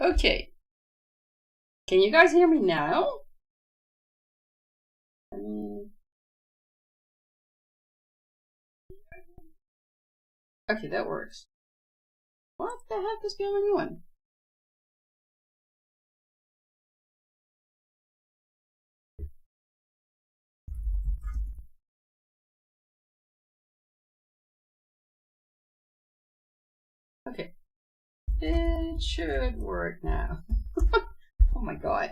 Okay. Can you guys hear me now? Okay, that works. What the heck is going on? Okay. It should work now. Oh my god.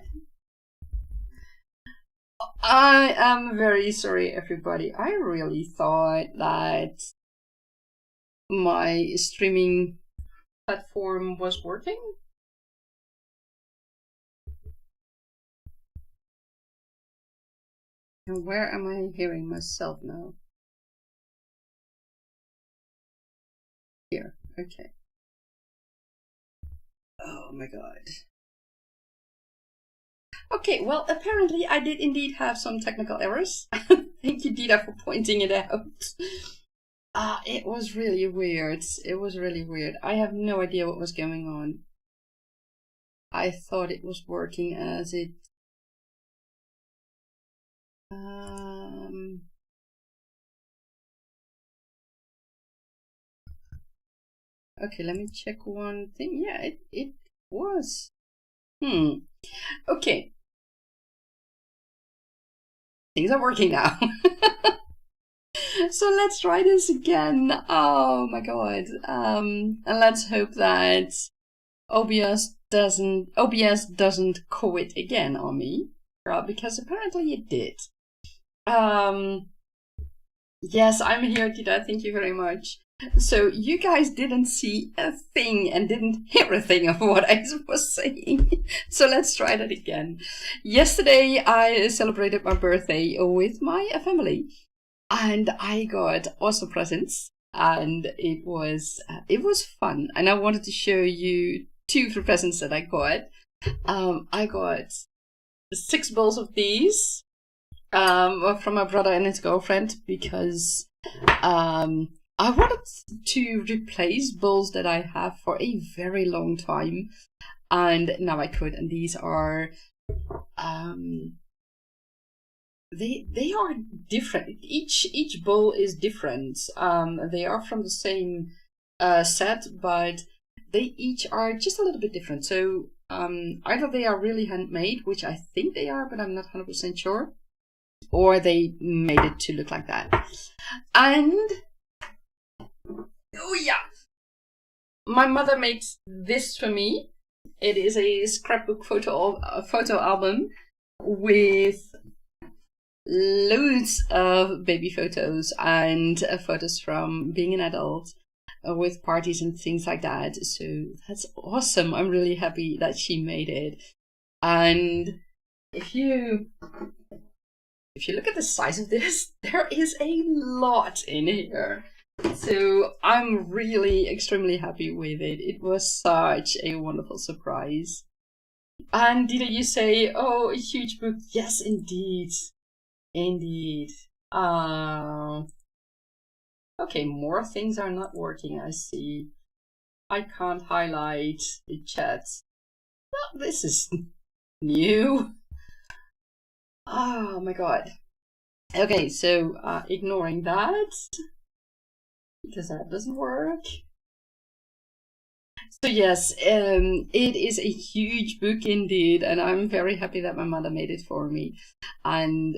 I am very sorry, everybody. I really thought that my streaming platform was working. And where am I hearing myself now? Here, okay. Oh my god. Okay, well, apparently I did indeed have some technical errors. Thank you, Dita, for pointing it out. It was really weird. It was really weird. I have no idea what was going on. I thought it was working as it... Okay, let me check one thing. Yeah, it was. Okay. Things are working now. So let's try this again. Oh my god. And let's hope that OBS doesn't quit again on me. Because apparently it did. Yes, I'm here, Tita. Thank you very much. So you guys didn't see a thing and didn't hear a thing of what I was saying. So let's try that again. Yesterday I celebrated my birthday with my family, and I got awesome presents, and it was fun. And I wanted to show you two of the presents that I got. I got 6 bowls of these from my brother and his girlfriend, because I wanted to replace bowls that I have for a very long time, and now I could. And these are they are different. Each bowl is different. They are from the same set, but they each are just a little bit different. So either they are really handmade, which I think they are, but I'm not 100% sure, or they made it to look like that. And oh yeah, my mother made this for me. It is a scrapbook photo album with loads of baby photos and photos from being an adult, with parties and things like that. So that's awesome. I'm really happy that she made it. And if you look at the size of this, there is a lot in here. So I'm really extremely happy with it. It was such a wonderful surprise. And did you say, oh, a huge book? Yes, indeed. Indeed. Okay, more things are not working, I see. I can't highlight the chat. Well, this is new. Oh my god. Okay, so ignoring that, because that doesn't work. So yes, it is a huge book indeed, and I'm very happy that my mother made it for me. And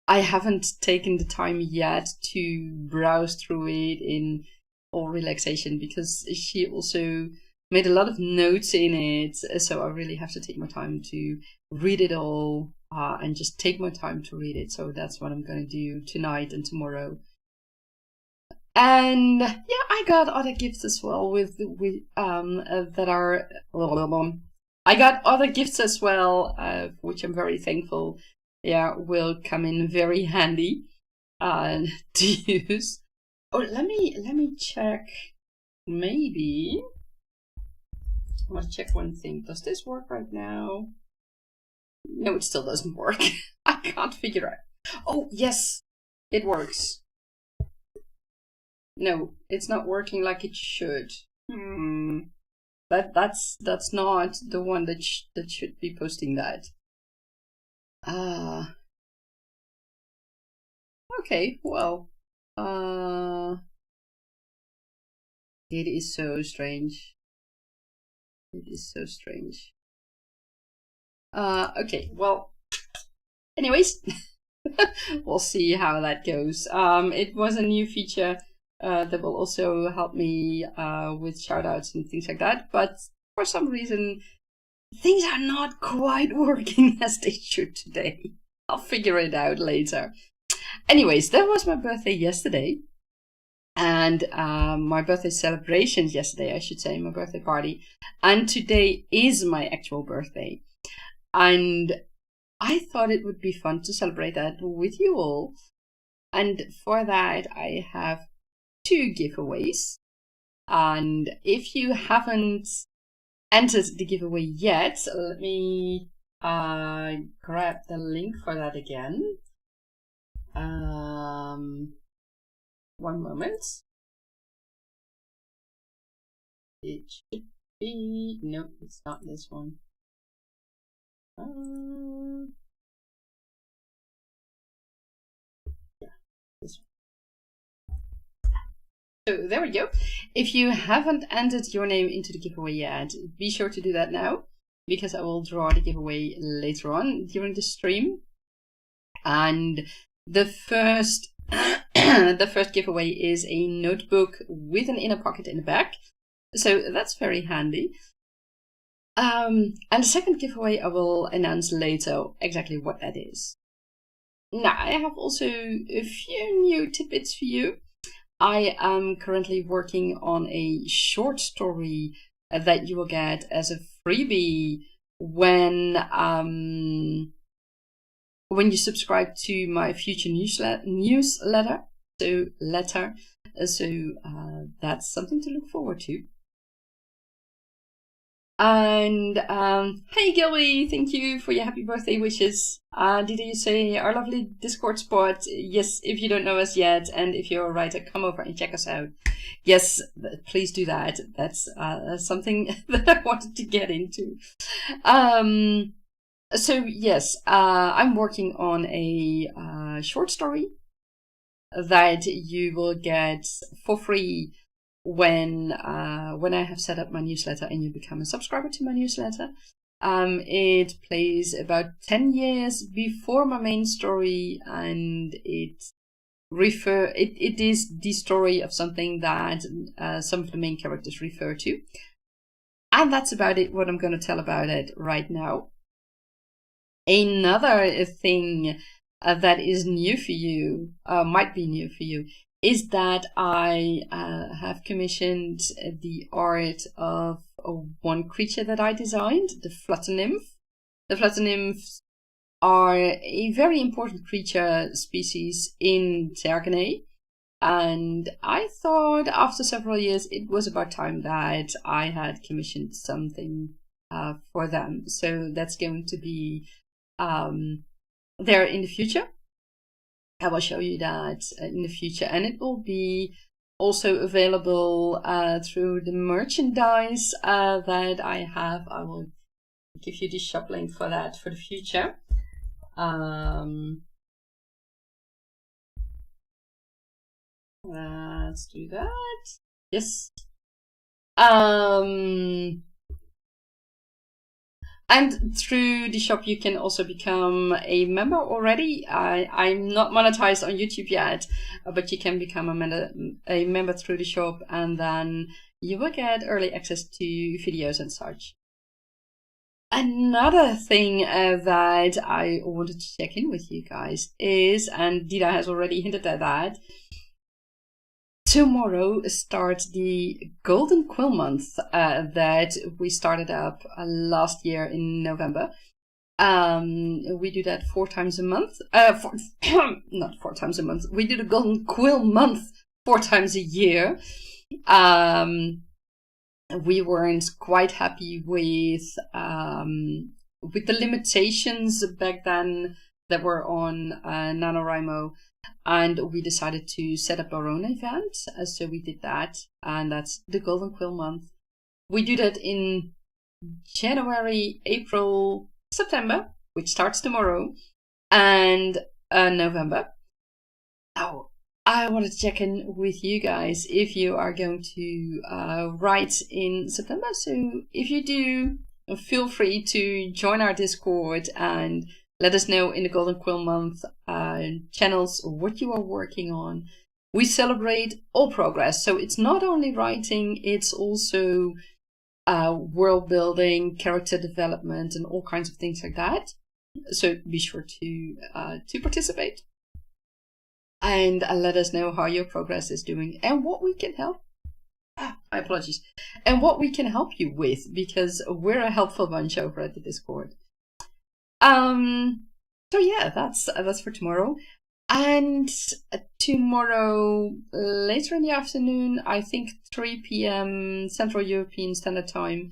I haven't taken the time yet to browse through it in all relaxation, because she also made a lot of notes in it, so I really have to take my time to read it all, and just take my time to read it. So that's what I'm going to do tonight and tomorrow. And yeah, I got other gifts as well that are I got other gifts as well, which I'm very thankful. Yeah, will come in very handy to use. Oh, let me check. Maybe I want to check one thing. Does this work right now? No, it still doesn't work. I can't figure out. Oh yes, it works. No, it's not working like it should. That's not the one that should be posting that. Okay, well, it is so strange. It is so strange. Okay, well, anyways, we'll see how that goes. It was a new feature that will also help me with shoutouts and things like that, but for some reason, things are not quite working as they should today. I'll figure it out later. Anyways, that was my birthday yesterday. And my birthday celebrations yesterday, I should say, my birthday party. And today is my actual birthday. And I thought it would be fun to celebrate that with you all. And for that, I have 2 giveaways. And if you haven't entered the giveaway yet, let me grab the link for that again. One moment. It should be... No, it's not this one. Yeah, this one. So there we go. If you haven't entered your name into the giveaway yet, be sure to do that now, because I will draw the giveaway later on during the stream. And the first the first giveaway is a notebook with an inner pocket in the back, so that's very handy. And the second giveaway I will announce later exactly what that is. Now, I have also a few new tidbits for you. I am currently working on a short story that you will get as a freebie when you subscribe to my future newsletter. So that's something to look forward to. And hey Gilby, thank you for your happy birthday wishes. Did you say our lovely Discord spot? Yes, if you don't know us yet, and if you're a writer, come over and check us out. Yes, please do that. That's something that I wanted to get into. So yes, I'm working on a short story that you will get for free when I have set up my newsletter and you become a subscriber to my newsletter. It plays about 10 years before my main story, and it is the story of something that some of the main characters refer to. And that's about it, what I'm going to tell about it right now. Another thing that is new for you, might be new for you, is that I have commissioned the art of one creature that I designed, the flutter nymph. The flutter nymphs are a very important creature species in Tergane, and I thought after several years it was about time that I had commissioned something for them. So that's going to be there in the future. I will show you that in the future, and it will be also available through the merchandise that I have. I will give you the shop link for that for the future. Let's do that. Yes. And through the shop, you can also become a member already. I'm not monetized on YouTube yet, but you can become a member through the shop, and then you will get early access to videos and such. Another thing that I wanted to check in with you guys is, and Dida has already hinted at that, tomorrow starts the Golden Quill month that we started up last year in November. We do that 4 times a month. Not 4 times a month. We do the Golden Quill month 4 times a year. We weren't quite happy with the limitations back then that were on NaNoWriMo. And we decided to set up our own event, so we did that, and that's the Golden Quill month. We do that in January, April, September, which starts tomorrow, and November. Oh, I want to check in with you guys if you are going to write in September. So if you do, feel free to join our Discord and let us know in the Golden Quill Month channels what you are working on. We celebrate all progress. So it's not only writing, it's also world building, character development, and all kinds of things like that. So be sure to participate. And let us know how your progress is doing and what we can help. My apologies. And what we can help you with, because we're a helpful bunch over at the Discord. So yeah, that's for tomorrow. And tomorrow, later in the afternoon, I think 3 p.m. Central European Standard Time,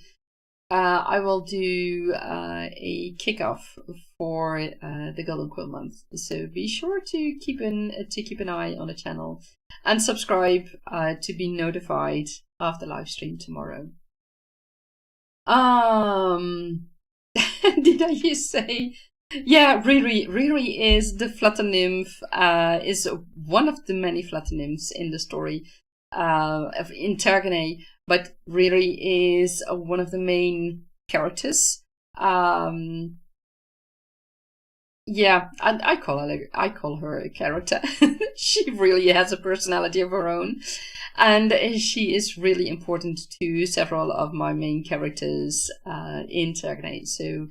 I will do a kickoff for the Golden Quill Month. So be sure to keep an eye on the channel and subscribe to be notified of the live stream tomorrow. Did I just say? Yeah, Riri. Riri is the flutter nymph. Is one of the many flutter nymphs in the story in Tergane. But Riri is one of the main characters. Yeah, and I call her a character. She really has a personality of her own, and she is really important to several of my main characters in Tergane. So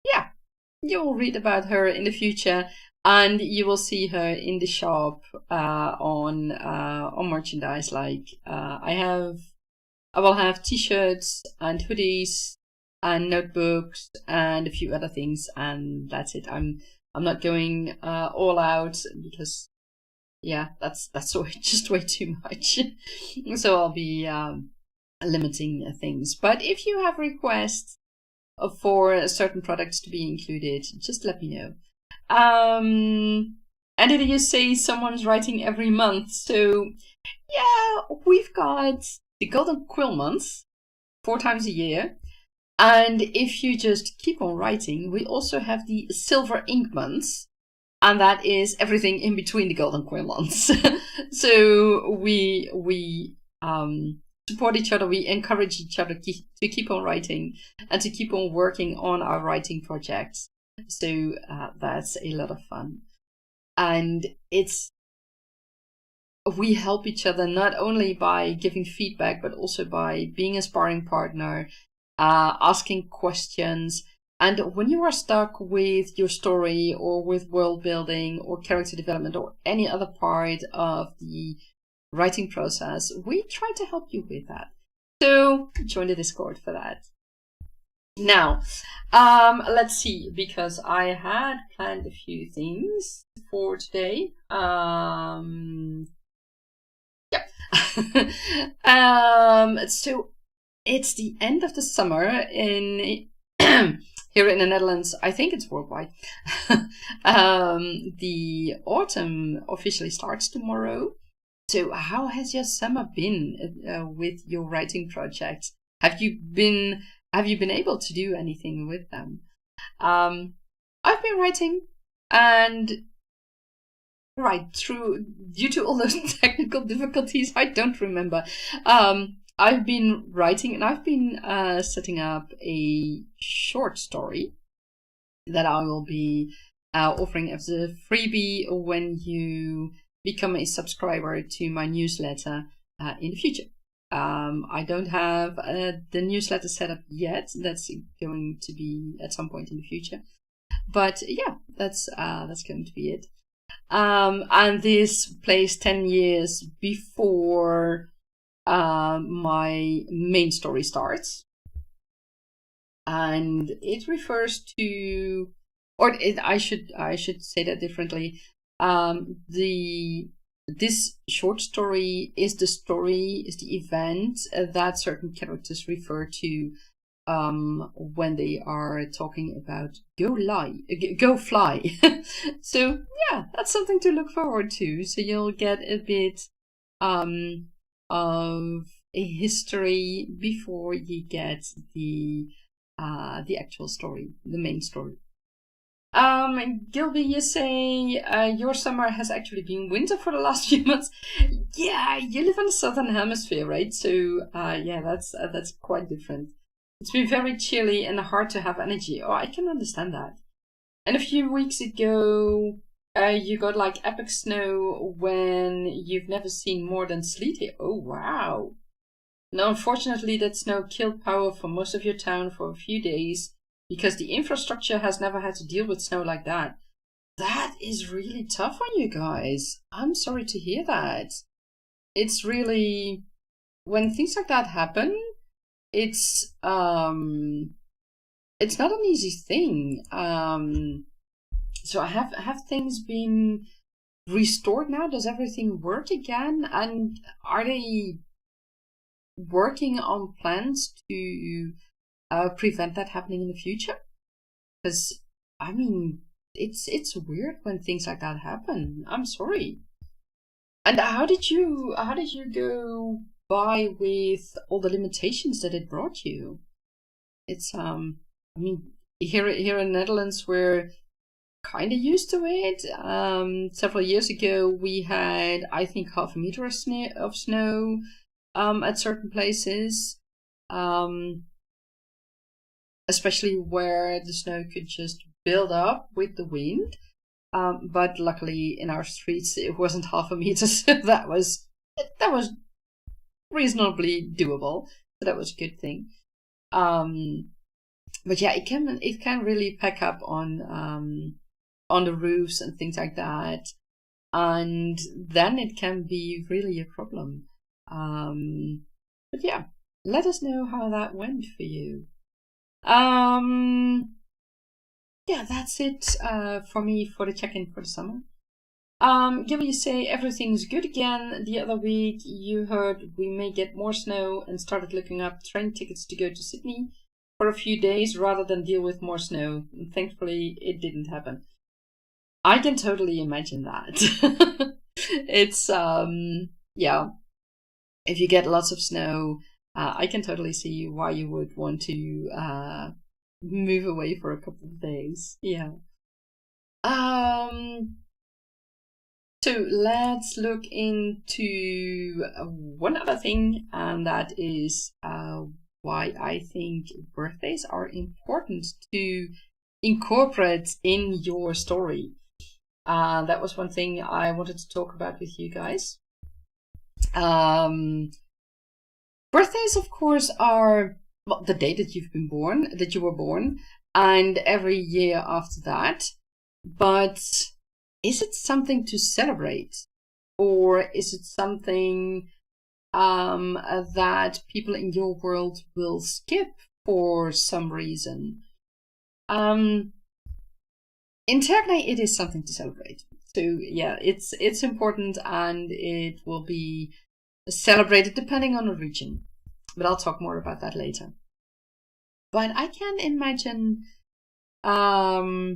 yeah, you will read about her in the future, and you will see her in the shop on merchandise. Like I will have t-shirts and hoodies and notebooks and a few other things, and that's it. I'm not going all out because yeah, that's just way too much. So I'll be limiting things. But if you have requests for certain products to be included, just let me know. And did you say someone's writing every month? So yeah, we've got the Golden Quill Month 4 times a year. And if you just keep on writing, we also have the Silver Ink Months. And that is everything in between the Golden Quill Months. So we support each other, we encourage each other to keep on writing and to keep on working on our writing projects. So that's a lot of fun. And we help each other not only by giving feedback, but also by being a sparring partner, asking questions. And when you are stuck with your story or with world building or character development or any other part of the writing process, we try to help you with that. So join the Discord for that. Now, let's see, because I had planned a few things for today. So it's the end of the summer in here in the Netherlands. I think it's worldwide. The autumn officially starts tomorrow. So how has your summer been with your writing projects? Have you been able to do anything with them? I've been writing, and due to all those technical difficulties, I don't remember. I've been writing, and I've been setting up a short story that I will be offering as a freebie when you become a subscriber to my newsletter in the future. I don't have the newsletter set up yet. That's going to be at some point in the future. But yeah, that's going to be it. And this plays 10 years before my main story starts. And it refers to, I should say that differently. This short story is the event that certain characters refer to when they are talking about go fly. So yeah, that's something to look forward to. So you'll get a bit of a history before you get the actual story, the main story. Gilby, you say your summer has actually been winter for the last few months. Yeah, you live in the southern hemisphere, right? So yeah, that's quite different. It's been very chilly and hard to have energy. Oh, I can understand that. And a few weeks ago, you got like epic snow when you've never seen more than sleet here. Oh, wow. Now, unfortunately, that snow killed power for most of your town for a few days because the infrastructure has never had to deal with snow like that. That is really tough on you guys. I'm sorry to hear that. It's really, when things like that happen, it's not an easy thing. So have things been restored now? Does everything work again? And are they working on plans to prevent that happening in the future? Because I mean, it's weird when things like that happen. I'm sorry. And how did you go by with all the limitations that it brought you? It's I mean, here in Netherlands we're kind of used to it. Several years ago we had, I think, 0.5 meter of snow at certain places, especially where the snow could just build up with the wind. But luckily in our streets it wasn't 0.5 meter, so that was reasonably doable. So that was a good thing. But yeah, it can really pack up on the roofs and things like that, and then it can be really a problem. But yeah, let us know how that went for you. Yeah, that's it for me for the check-in for the summer. Gilly, you say everything's good again. The other week you heard we may get more snow and started looking up train tickets to go to Sydney for a few days rather than deal with more snow. And thankfully it didn't happen. I can totally imagine that. It's yeah, if you get lots of snow, I can totally see why you would want to move away for a couple of days. Yeah. So let's look into one other thing, and that is why I think birthdays are important to incorporate in your story. That was one thing I wanted to talk about with you guys. Birthdays, of course, are the day that you were born, and every year after that. But is it something to celebrate, or is it something that people in your world will skip for some reason? In Tergne, it is something to celebrate. So yeah, it's important, and it will be celebrated depending on the region. But I'll talk more about that later. But I can imagine that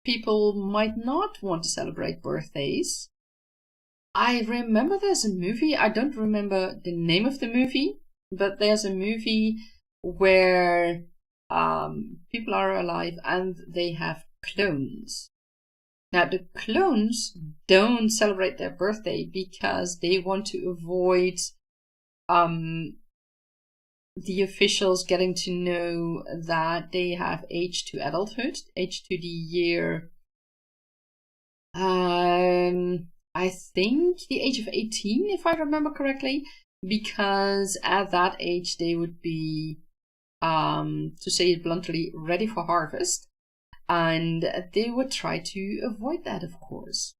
people might not want to celebrate birthdays. I remember there's a movie, I don't remember the name of the movie, but there's a movie where people are alive and they have clones. Now, the clones don't celebrate their birthday because they want to avoid the officials getting to know that they have aged to adulthood, aged to the year, I think the age of 18, if I remember correctly, because at that age they would be, to say it bluntly, ready for harvest. And they would try to avoid that, of course.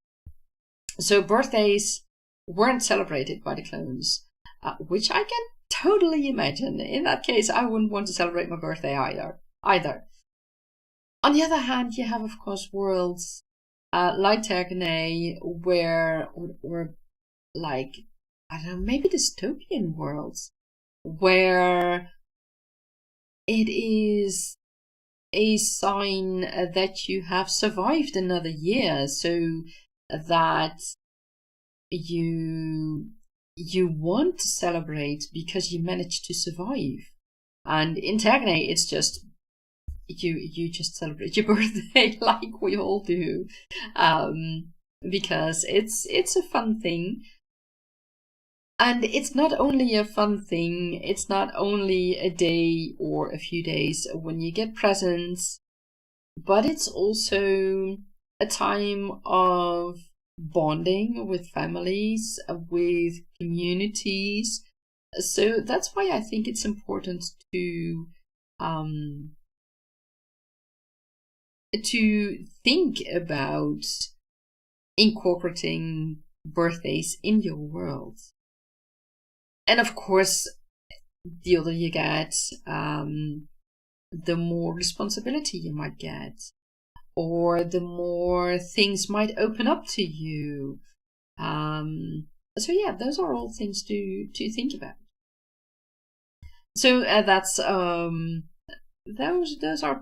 So birthdays weren't celebrated by the clones, which I can totally imagine. In that case, I wouldn't want to celebrate my birthday either. On the other hand, you have, of course, worlds like Tergne, where, or like, I don't know, maybe dystopian worlds, where it is a sign that you have survived another year, so that you you want to celebrate because you managed to survive. And in Tagnay, it's just you just celebrate your birthday like we all do, because it's a fun thing. And it's not only a fun thing, it's not only a day or a few days when you get presents, but it's also a time of bonding with families, with communities. So that's why I think it's important to think about incorporating birthdays in your world. And of course, the older you get, the more responsibility you might get, or the more things might open up to you. So yeah, those are all things to think about. So that's those are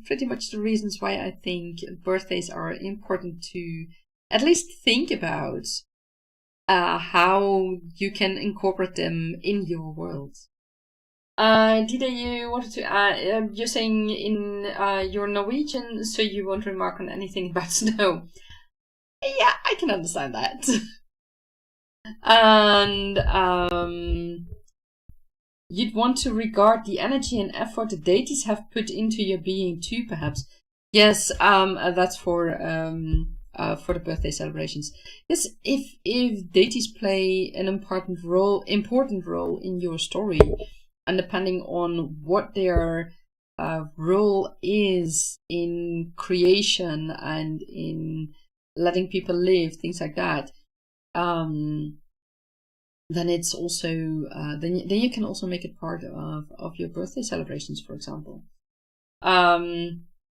pretty much the reasons why I think birthdays are important to at least think about. How you can incorporate them in your world. Dida, you wanted to add, you're saying in you're Norwegian, so you won't remark on anything about snow. Yeah, I can understand that. And you'd want to regard the energy and effort the deities have put into your being too, perhaps. Yes, that's for the birthday celebrations. Yes, if deities play an important role in your story, and depending on what their role is in creation and in letting people live, things like that, then it's also then you can also make it part of your birthday celebrations, for example.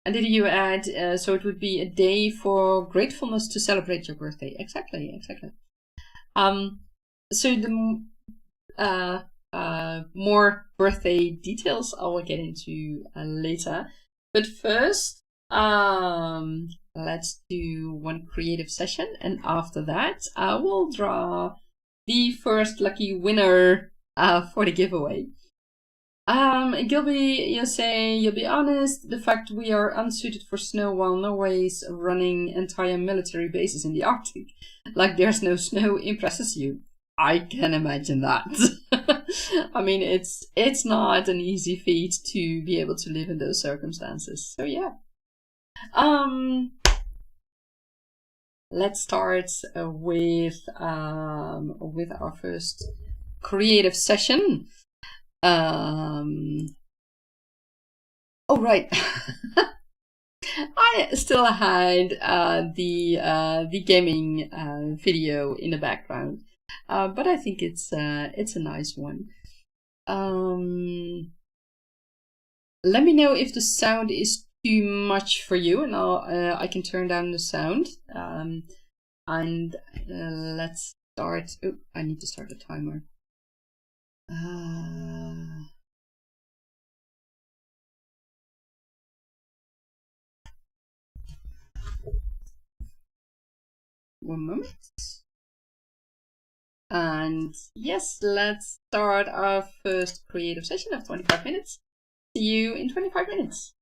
And did you add, so it would be a day for gratefulness to celebrate your birthday? Exactly. So the more birthday details I will get into later. But first, let's do one creative session, and after that, I will draw the first lucky winner for the giveaway. Gilby, you say, you'll be honest, the fact we are unsuited for snow while Norway's running entire military bases in the Arctic, like there's no snow, impresses you. I can imagine that. I mean, it's not an easy feat to be able to live in those circumstances. So yeah. Let's start with our first creative session. Oh right. I still had the gaming video in the background, but I think it's a nice one. Let me know if the sound is too much for you, and I can turn down the sound. And let's start. Oh, I need to start the timer. One moment. And yes, let's start our first creative session of 25 minutes. See you in 25 minutes.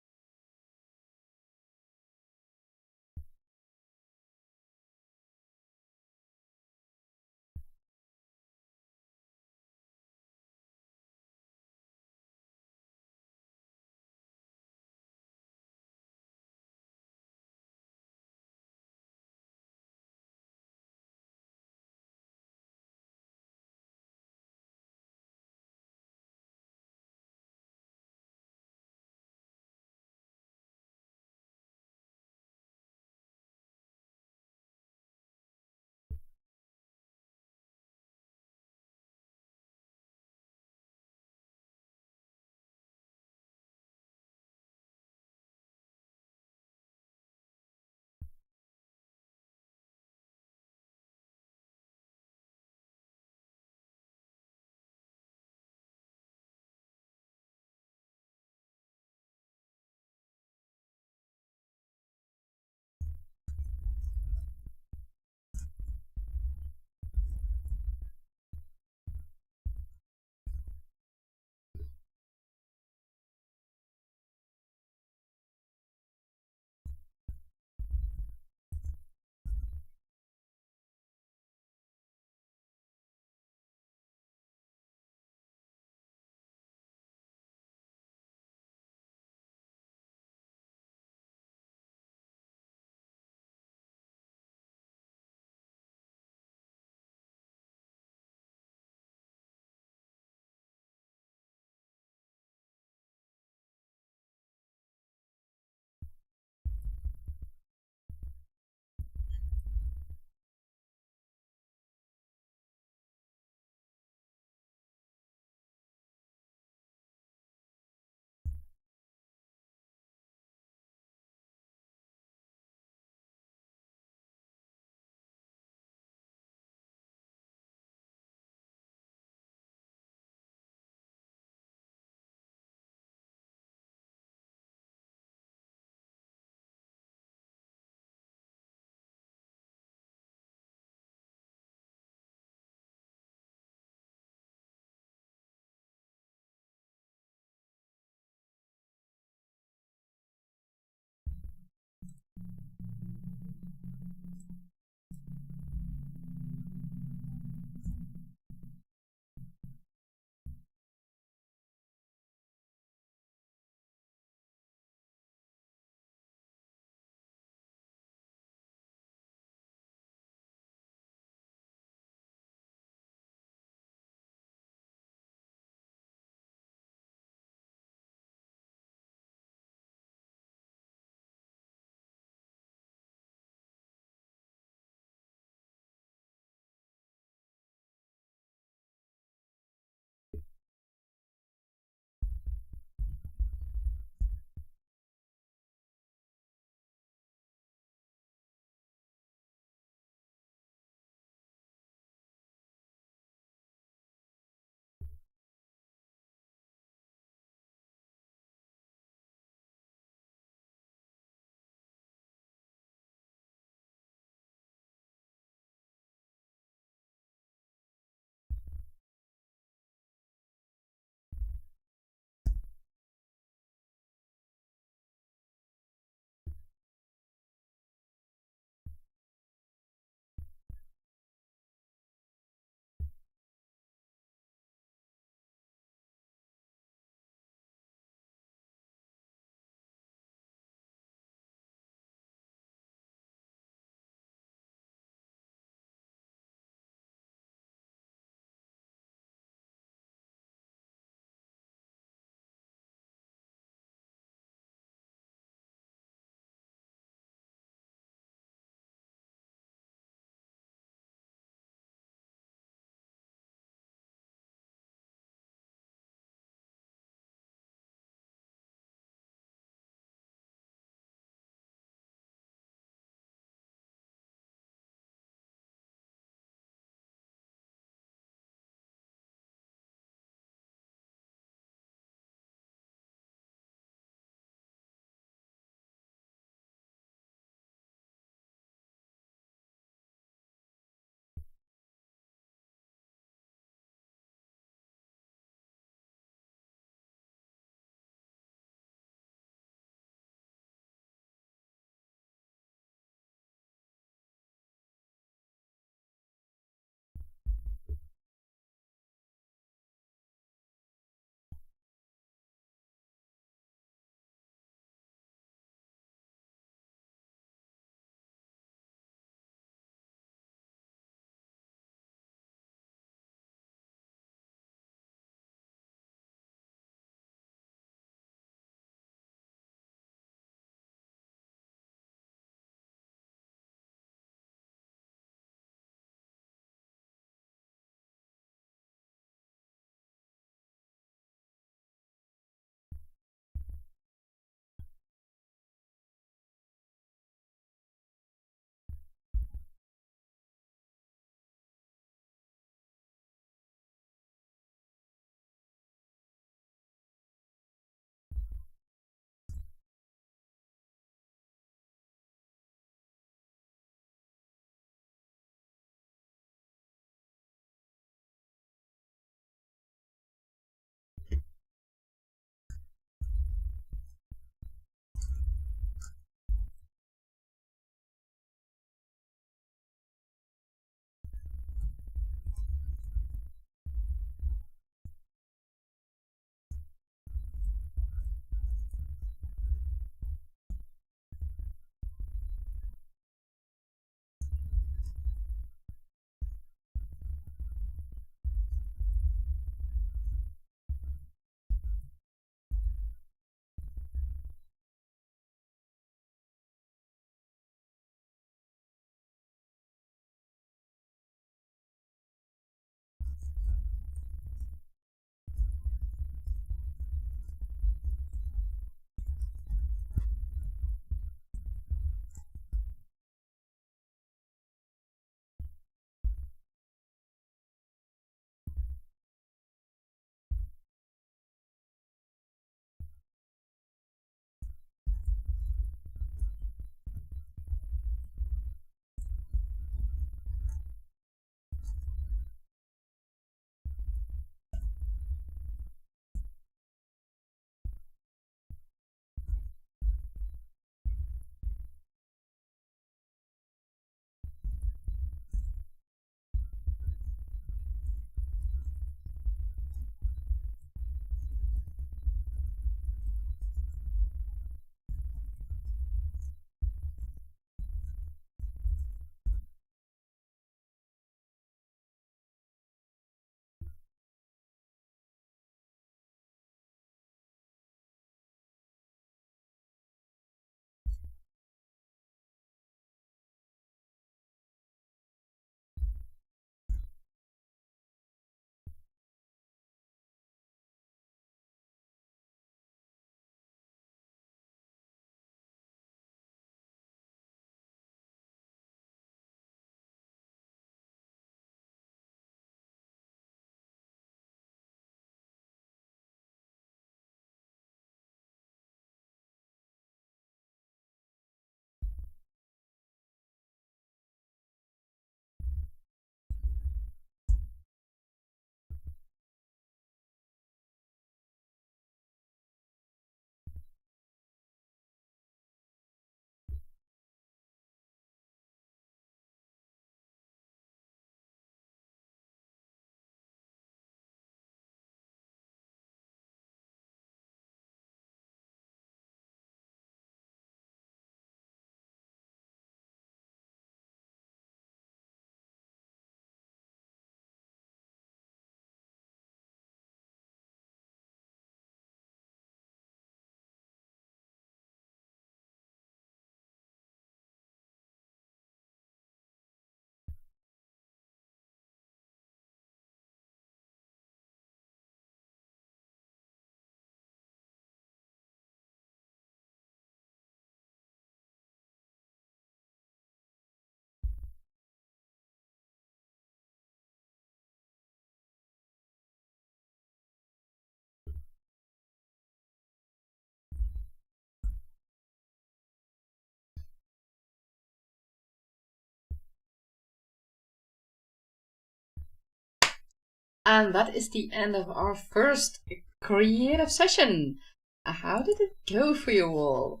And that is the end of our first creative session. How did it go for you all?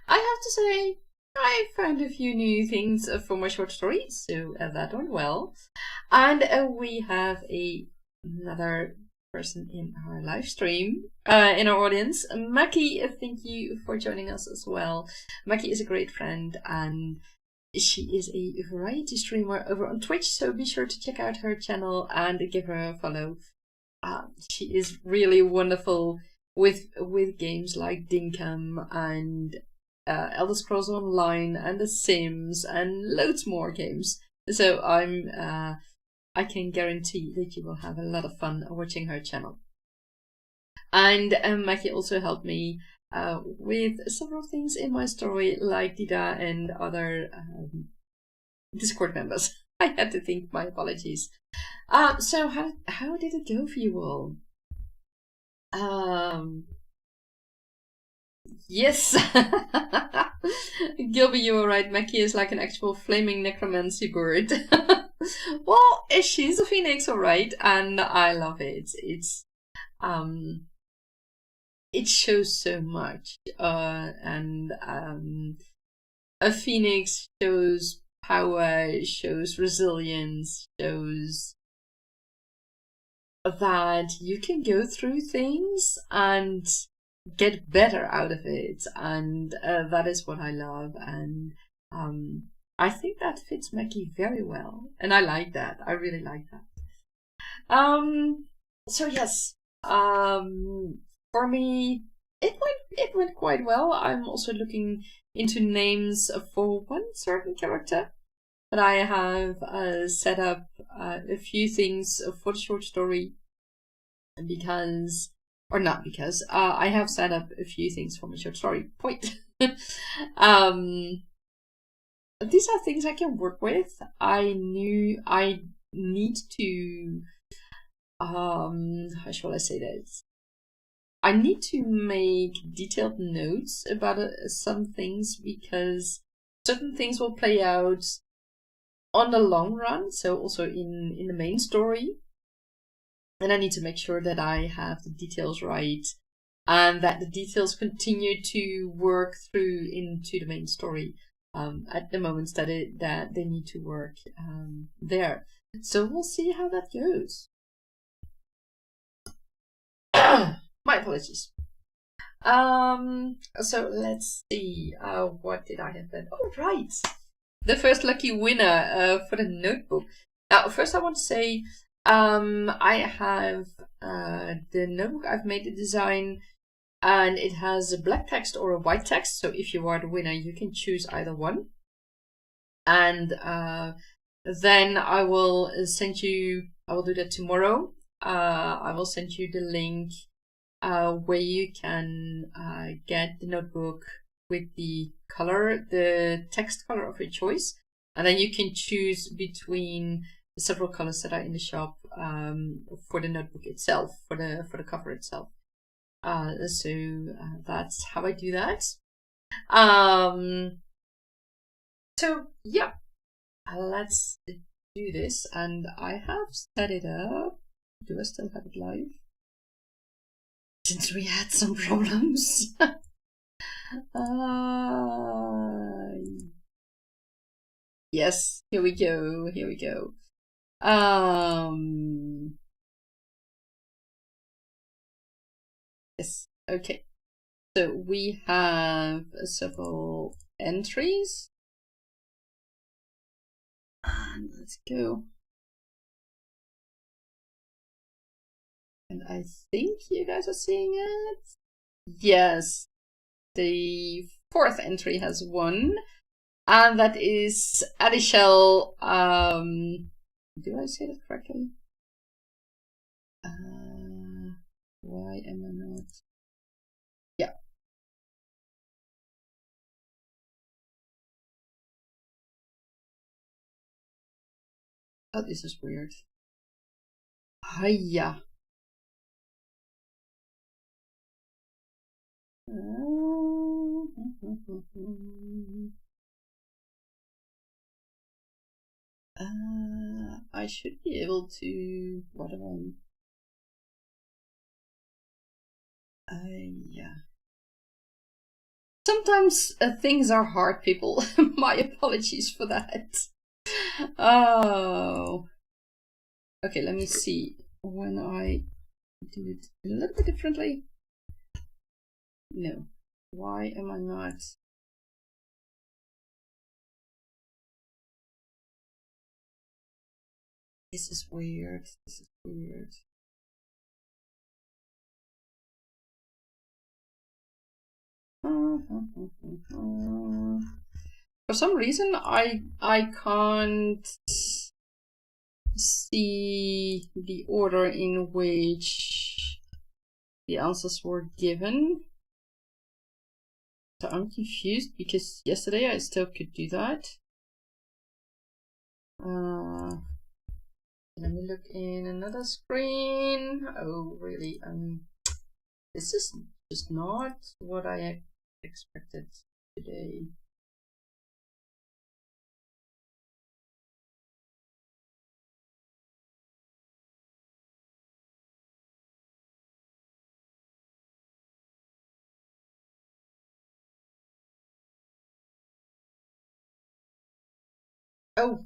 I have to say, I found a few new things for my short story, so that went well. And we have another person in our live stream, in our audience. Maki, thank you for joining us as well. Maki is a great friend, and she is a variety streamer over on Twitch, so be sure to check out her channel and give her a follow. She is really wonderful with games like Dinkum and Elder Scrolls Online and The Sims and loads more games. So I can guarantee that you will have a lot of fun watching her channel. And Maki also helped me with several things in my story, like Dida and other Discord members. I had to think, my apologies. So how did it go for you all? Yes. Gilby, you were right. Maki is like an actual flaming necromancy bird. Well, she's a phoenix, alright, and I love it. It shows so much, and a phoenix shows power, shows resilience, shows that you can go through things and get better out of it, and that is what I love, and I think that fits Maki very well, and I like that. I really like that. So yes, for me, it went quite well. I'm also looking into names for one certain character, but I have set up a few things for the short story because, or not because, I have set up a few things for my short story. Point. These are things I can work with. I knew I need to, how shall I say this? I need to make detailed notes about some things because certain things will play out on the long run, so also in the main story. And I need to make sure that I have the details right and that the details continue to work through into the main story at the moments that they need to work there. So we'll see how that goes. My apologies. So let's see. What did I have then? Oh, right. The first lucky winner for the notebook. Now, first I want to say I have the notebook. I've made the design, and it has a black text or a white text. So if you are the winner, you can choose either one. And then I will send you. I will do that tomorrow. I will send you the link where you can get the notebook with the color, the text color of your choice, and then you can choose between the several colors that are in the shop for the notebook itself, for the cover itself. So that's how I do that. So yeah, let's do this, and I have set it up. Do I still have it live? Since we had some problems. Yes, here we go. Yes, okay. So we have several entries. And let's go. And I think you guys are seeing it. Yes, the fourth entry has won, and that is Adishel. Do I say that correctly? Why am I not? Yeah. Oh, this is weird. Hiya. I should be able to. What am I? Yeah. Sometimes things are hard, people. My apologies for that. Oh. Okay, let me see when I do it a little bit differently. No. Why am I not? This is weird. This is weird. For some reason, I can't see the order in which the answers were given. So I'm confused because yesterday I still could do that. Let me look in another screen. Oh, really? This is just not what I expected today. Oh,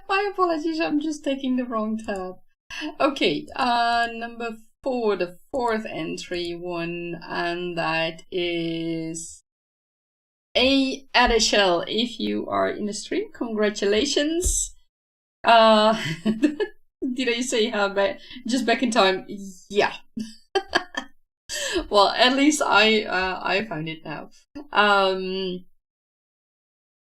my apologies, I'm just taking the wrong tab. Okay, number 4, the 4th entry one, and that is a Adishell. If you are in the stream, congratulations. Did I say how back? Just back in time? Yeah. Well, at least I found it now.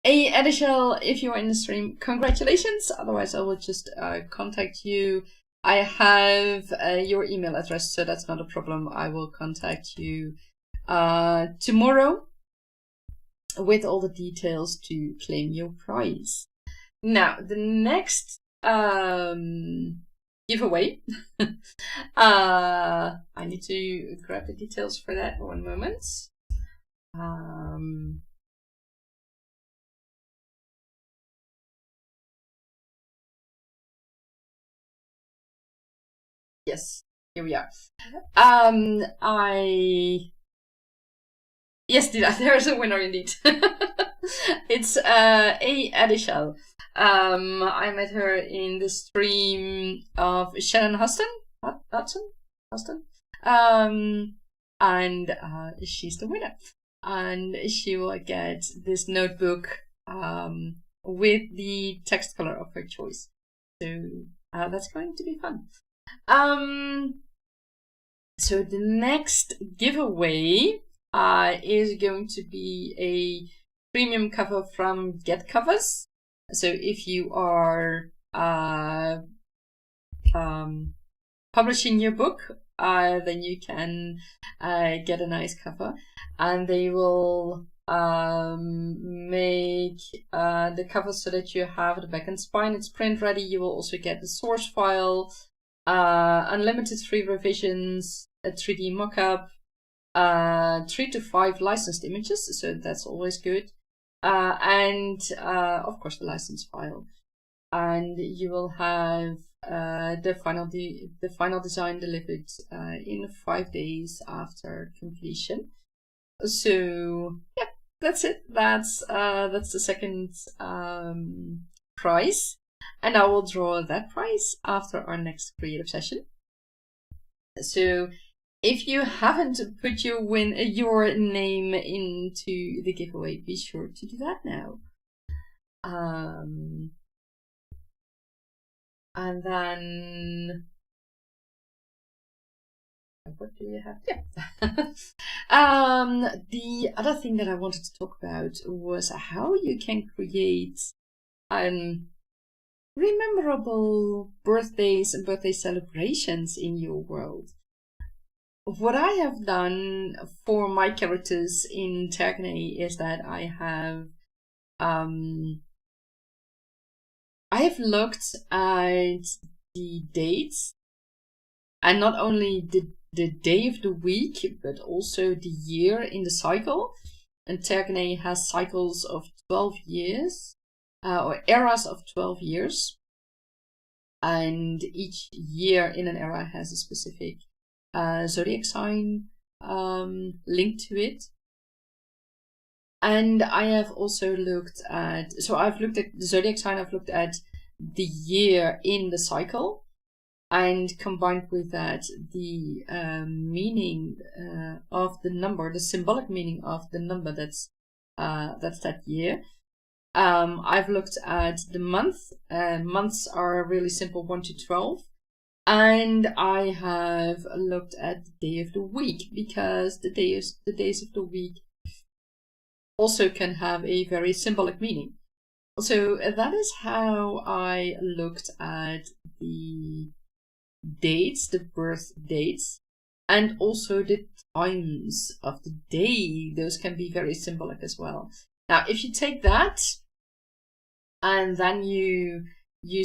A Adishell, if you are in the stream, congratulations. Otherwise, I will just contact you. I have your email address, so that's not a problem. I will contact you tomorrow with all the details to claim your prize. Now, the next giveaway. I need to grab the details for that. One moment. Yes, here we are. Yes, there's a winner indeed. It's a Adishell. I met her in the stream of Shannon Huston. Huston. And she's the winner. And she will get this notebook with the text color of her choice. So that's going to be fun. So the next giveaway is going to be a premium cover from Get Covers. So if you are publishing your book, then you can get a nice cover, and they will make the cover so that you have the back and spine. It's print ready. You will also get the source file, unlimited free revisions, a 3D mockup, 3 to 5 licensed images, so that's always good, and of course the license file. And you will have the final design delivered in 5 days after completion. So yeah, that's it. That's the second prize, and I will draw that prize after our next creative session. So if you haven't put your name into the giveaway, be sure to do that now. And then what do you have? Yeah. The other thing that I wanted to talk about was how you can create rememberable birthdays and birthday celebrations in your world. What I have done for my characters in Tergane is that I have looked at the dates, and not only the day of the week, but also the year in the cycle. And Tergane has cycles of 12 years, or eras of 12 years. And each year in an era has a specific zodiac sign linked to it. And I have also looked at, so I've looked at the zodiac sign, I've looked at the year in the cycle, and combined with that the meaning of the number, the symbolic meaning of the number that's that year. I've looked at the month. Months are really simple, 1 to 12. And I have looked at the day of the week, because the days of the week also can have a very symbolic meaning. So that is how I looked at the dates, the birth dates, and also the times of the day. Those can be very symbolic as well. Now, if you take that and then you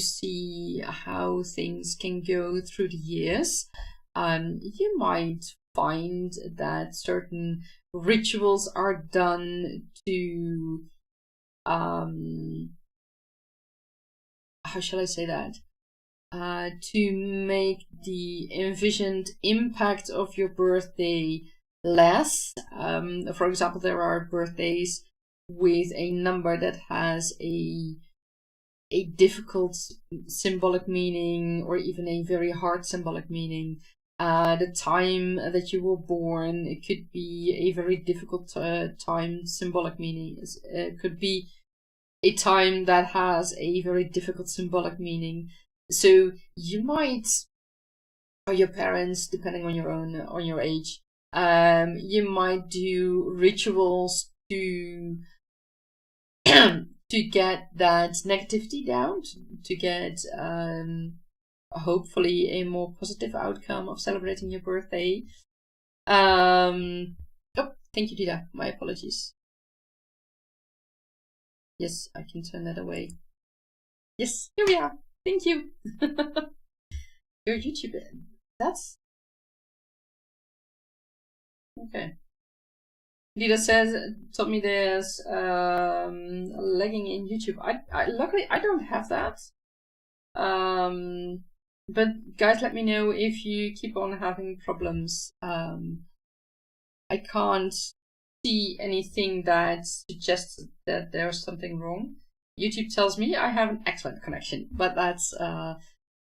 see how things can go through the years, you might find that certain rituals are done to, how shall I say that? To make the envisioned impact of your birthday less. For example, there are birthdays with a number that has a difficult symbolic meaning, or even a very hard symbolic meaning. The time that you were born, it could be a very difficult time symbolic meaning. It could be a time that has a very difficult symbolic meaning. So you might, or your parents, depending on your age, you might do rituals to to get that negativity down, to get hopefully a more positive outcome of celebrating your birthday. Oh, thank you, Dida. My apologies. Yes, I can turn that away. Yes, here we are. Thank you. Your YouTube. That's okay. Dida says, told me there's lagging in YouTube. I luckily I don't have that. But guys, let me know if you keep on having problems. I can't see anything that suggests that there's something wrong. YouTube tells me I have an excellent connection, but that's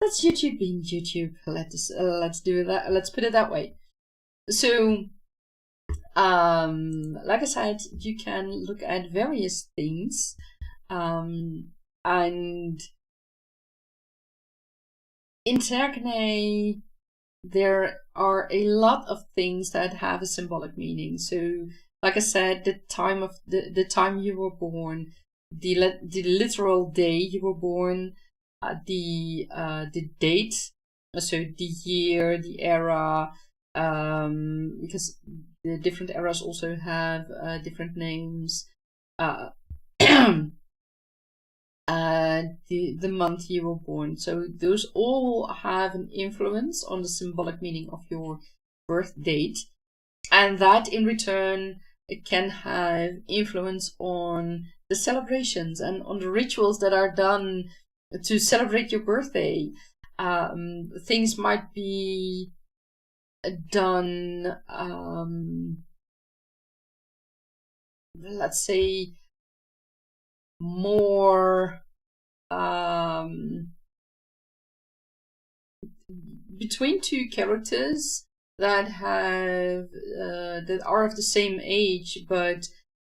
YouTube being YouTube. Let's do that. Let's put it that way. So, like I said, you can look at various things, and in Terkene, there are a lot of things that have a symbolic meaning. So, like I said, the time of the time you were born, the literal day you were born, the date, so the year, the era, because the different eras also have different names. The month you were born. So those all have an influence on the symbolic meaning of your birth date, and that in return it can have influence on the celebrations and on the rituals that are done to celebrate your birthday. Things might be done, let's say, more between two characters that have that are of the same age but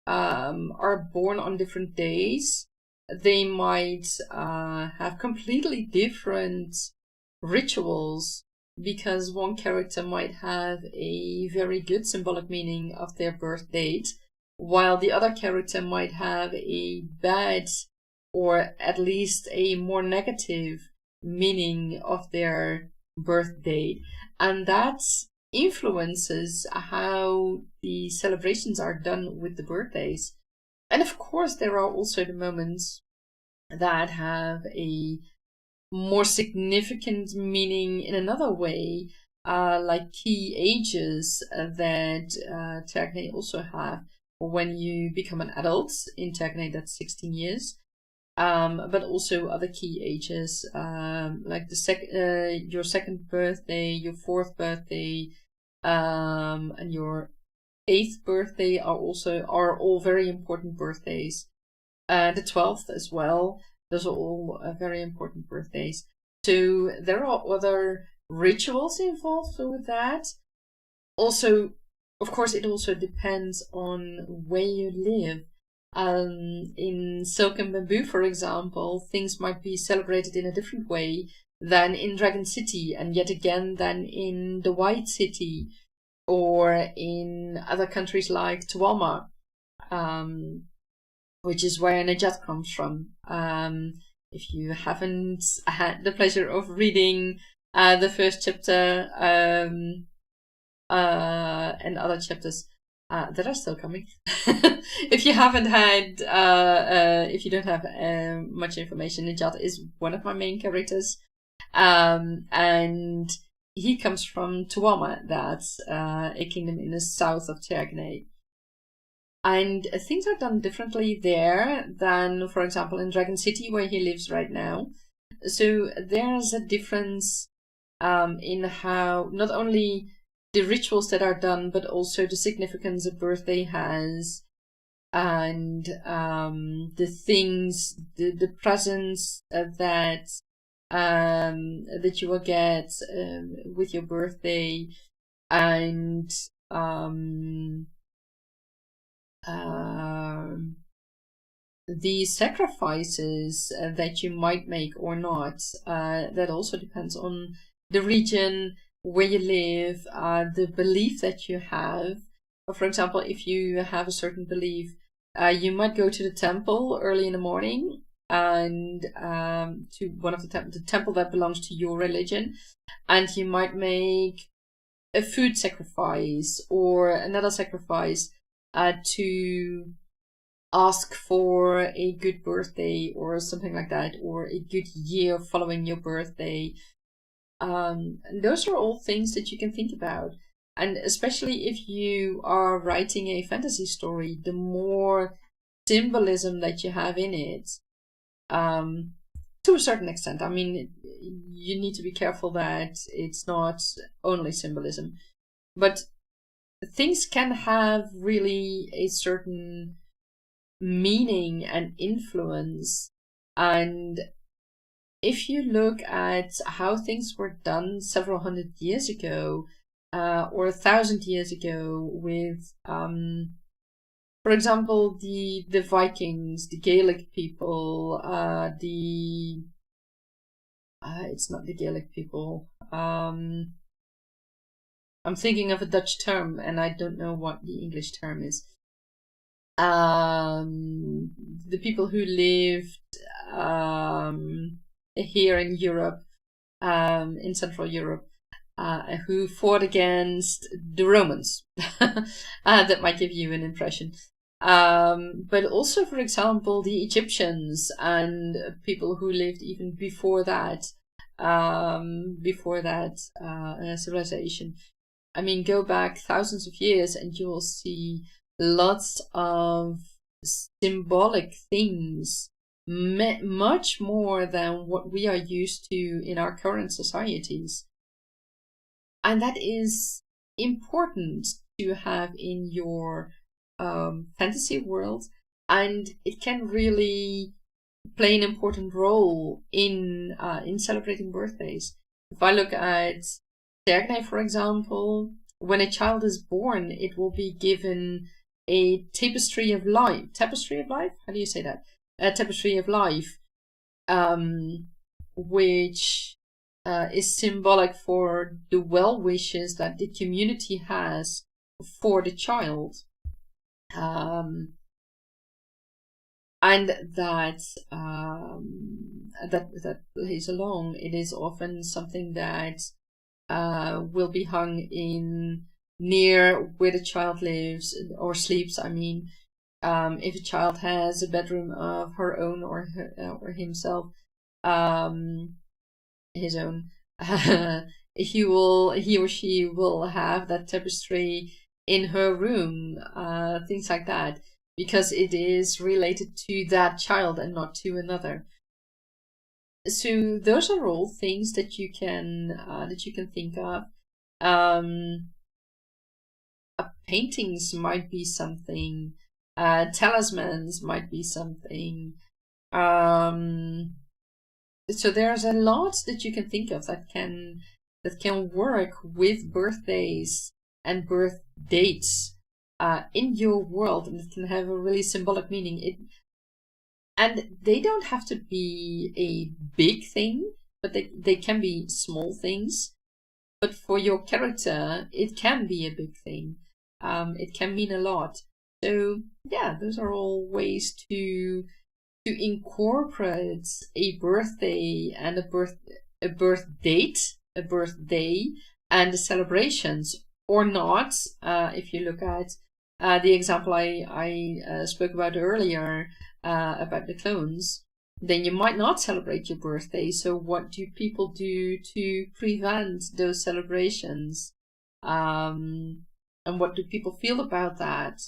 are born on different days. They might have completely different rituals, because one character might have a very good symbolic meaning of their birth date, while the other character might have a bad, or at least a more negative meaning of their birth date. And that influences how the celebrations are done with the birthdays. And of course, there are also the moments that have a more significant meaning in another way, like key ages that Terkene also have. When you become an adult, in Terkene that's 16 years, but also other key ages, like your second birthday, your fourth birthday, and your 8th birthday are all very important birthdays. The 12th as well. Those are all very important birthdays. So there are other rituals involved with that. Also, of course, it also depends on where you live. In Silk and Bamboo, for example, things might be celebrated in a different way than in Dragon City, and yet again than in the White City, or in other countries like Tuama, which is where Najat comes from. If you haven't had the pleasure of reading the first chapter and other chapters that are still coming, if you haven't had, if you don't have much information, Najat is one of my main characters, and he comes from Tuama, that's a kingdom in the south of Tiagne. And things are done differently there than, for example, in Dragon City, where he lives right now. So there's a difference in how not only the rituals that are done, but also the significance a birthday has, and the things, the presents that you will get with your birthday, and the sacrifices that you might make or not. That also depends on the region where you live, the belief that you have. For example, if you have a certain belief, you might go to the temple early in the morning, and to one of the temple that belongs to your religion, and you might make a food sacrifice or another sacrifice to ask for a good birthday or something like that, or a good year following your birthday. Those are all things that you can think about. And especially if you are writing a fantasy story, the more symbolism that you have in it, to a certain extent. I mean, you need to be careful that it's not only symbolism, but things can have really a certain meaning and influence. And if you look at how things were done several hundred years ago, or 1,000 years ago, with, for example, the Vikings, the Gaelic people, it's not the Gaelic people. I'm thinking of a Dutch term, and I don't know what the English term is. The people who lived here in Europe, in Central Europe, who fought against the Romans. That might give you an impression. But also, for example, the Egyptians and people who lived even before that civilization. I mean, go back thousands of years and you will see lots of symbolic things, much more than what we are used to in our current societies. And that is important to have in your fantasy world, and it can really play an important role in celebrating birthdays. If I look at Tiagne, for example, when a child is born, it will be given a tapestry of life. Tapestry of life? How do you say that? A tapestry of life, which is symbolic for the well wishes that the community has for the child, and that plays along. It is often something that will be hung in near where the child lives or sleeps. I mean, if a child has a bedroom of her own or himself, his own, he or she will have that tapestry in her room, things like that, because it is related to that child and not to another. So those are all things that you can think of. Paintings might be something. Talismans might be something. So there's a lot that you can think of that can work with birthdays and birth dates in your world, and it can have a really symbolic meaning. And they don't have to be a big thing, but they can be small things. But for your character, it can be a big thing. It can mean a lot. So yeah, those are all ways to incorporate a birthday and a birth date, a birthday, and the celebrations, or not. If you look at the example I spoke about earlier about the clones, then you might not celebrate your birthday. So what do people do to prevent those celebrations? And what do people feel about that?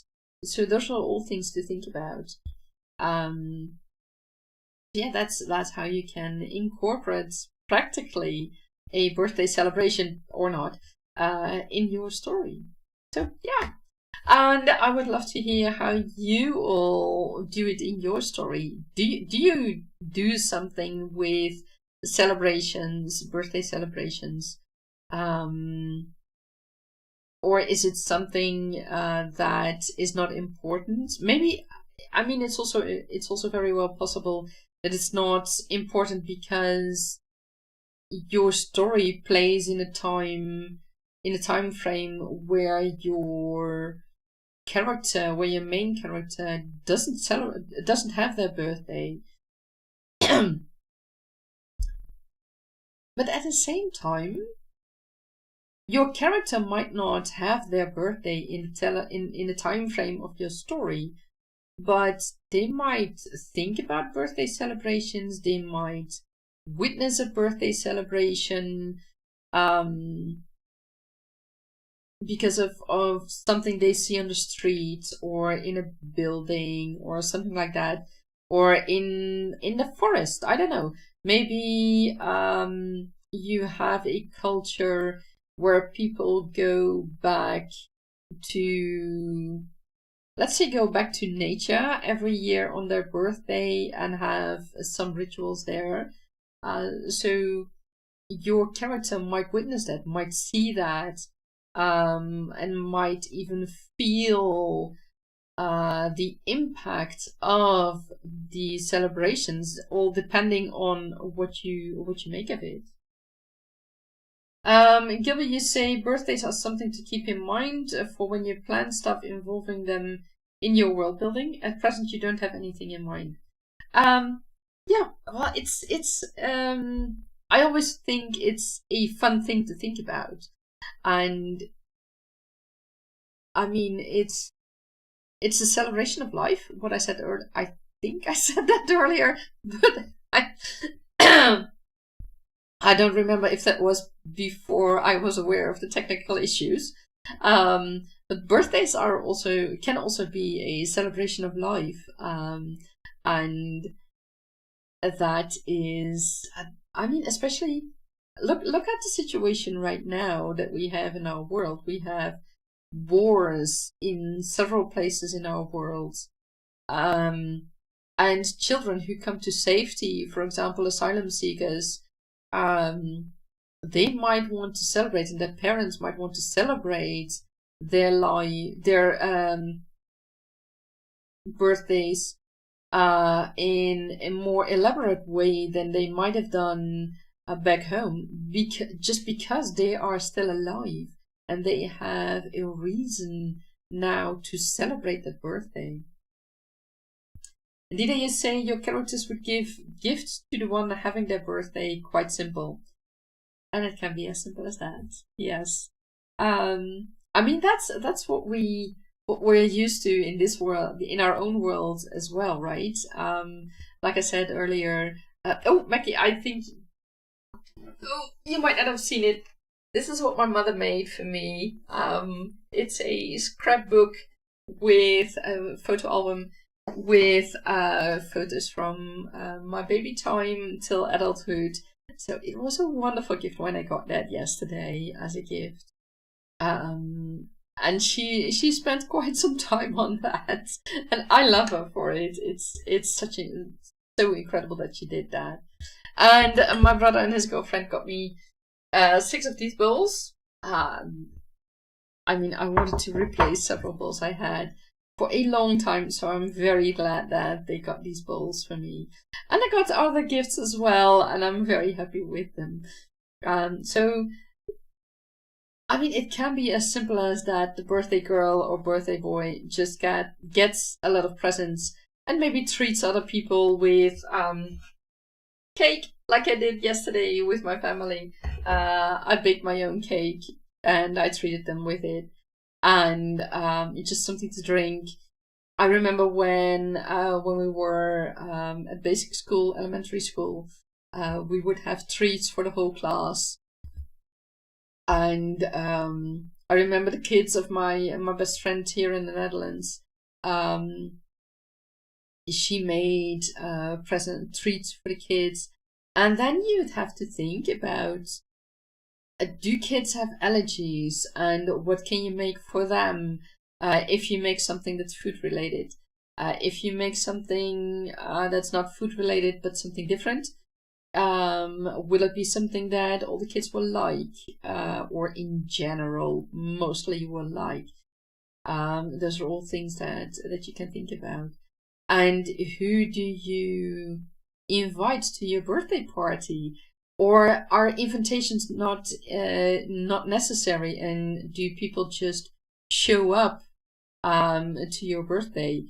So those are all things to think about. Yeah, that's how you can incorporate practically a birthday celebration or not in your story. So yeah, and I would love to hear how you all do it in your story. Do you do something with celebrations, birthday celebrations, or is it something that is not important? Maybe, I mean, it's also very well possible that it's not important because your story plays in a time frame where your main character doesn't have their birthday. But at the same time, your character might not have their birthday in the time frame of your story, but they might think about birthday celebrations. They might witness a birthday celebration because of something they see on the street or in a building or something like that, or in the forest. I don't know. Maybe you have a culture where people go back to, let's say, nature every year on their birthday and have some rituals there. So your character might witness that, might see that, and might even feel the impact of the celebrations, all depending on what you make of it. Gilbert, you say birthdays are something to keep in mind for when you plan stuff involving them in your world building. At present, you don't have anything in mind. Yeah, well, it's I always think it's a fun thing to think about, and I mean it's a celebration of life. What I said earlier, I think I said that earlier, but I don't remember if that was before I was aware of the technical issues. But birthdays can also be a celebration of life, and that is, I mean, especially look at the situation right now that we have in our world. We have wars in several places in our world, and children who come to safety, for example, asylum seekers. They might want to celebrate, and their parents might want to celebrate their birthdays in a more elaborate way than they might have done back home, just because they are still alive and they have a reason now to celebrate their birthday. Did you say your characters would give gifts to the one having their birthday? Quite simple. And it can be as simple as that. Yes. I mean, that's what we're used to in this world, in our own world as well, right? Like I said earlier, Mackie, I think you might not have seen it. This is what my mother made for me. It's a scrapbook with a photo album with photos from my baby time till adulthood. So it was a wonderful gift when I got that yesterday as a gift. And she spent quite some time on that, and I love her for it. It's so incredible that she did that. And my brother and his girlfriend got me 6 of these bowls. I mean, I wanted to replace several bowls I had for a long time, so I'm very glad that they got these bowls for me. And I got other gifts as well, and I'm very happy with them. So, I mean, it can be as simple as that the birthday girl or birthday boy just gets a lot of presents and maybe treats other people with cake, like I did yesterday with my family. I baked my own cake and I treated them with it, and just something to drink. I remember when we were at basic school, elementary school, we would have treats for the whole class. And I remember the kids of my best friend here in the Netherlands. She made present treats for the kids, and then you'd have to think about, do kids have allergies, and what can you make for them? If you make something that's food related, if you make something that's not food related but something different, will it be something that all the kids will like, or in general mostly will like? Those are all things that you can think about. And who do you invite to your birthday party? Or are invitations not necessary, and do people just show up to your birthday?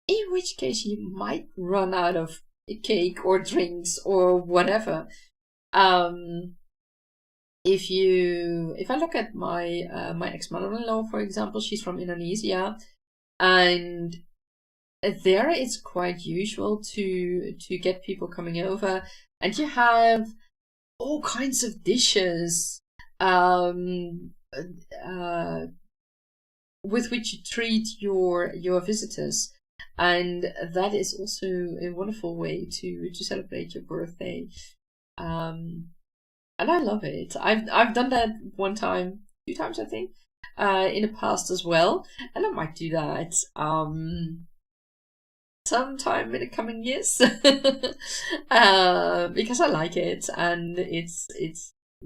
In which case you might run out of cake or drinks or whatever. If I look at my my ex-mother-in-law, for example, she's from Indonesia, and there it's quite usual to get people coming over, and you have all kinds of dishes with which you treat your visitors, and that is also a wonderful way to celebrate your birthday. And I love it. I've done that 1 time, 2 times I think, in the past as well, and I might do that sometime in the coming years because I like it, and it's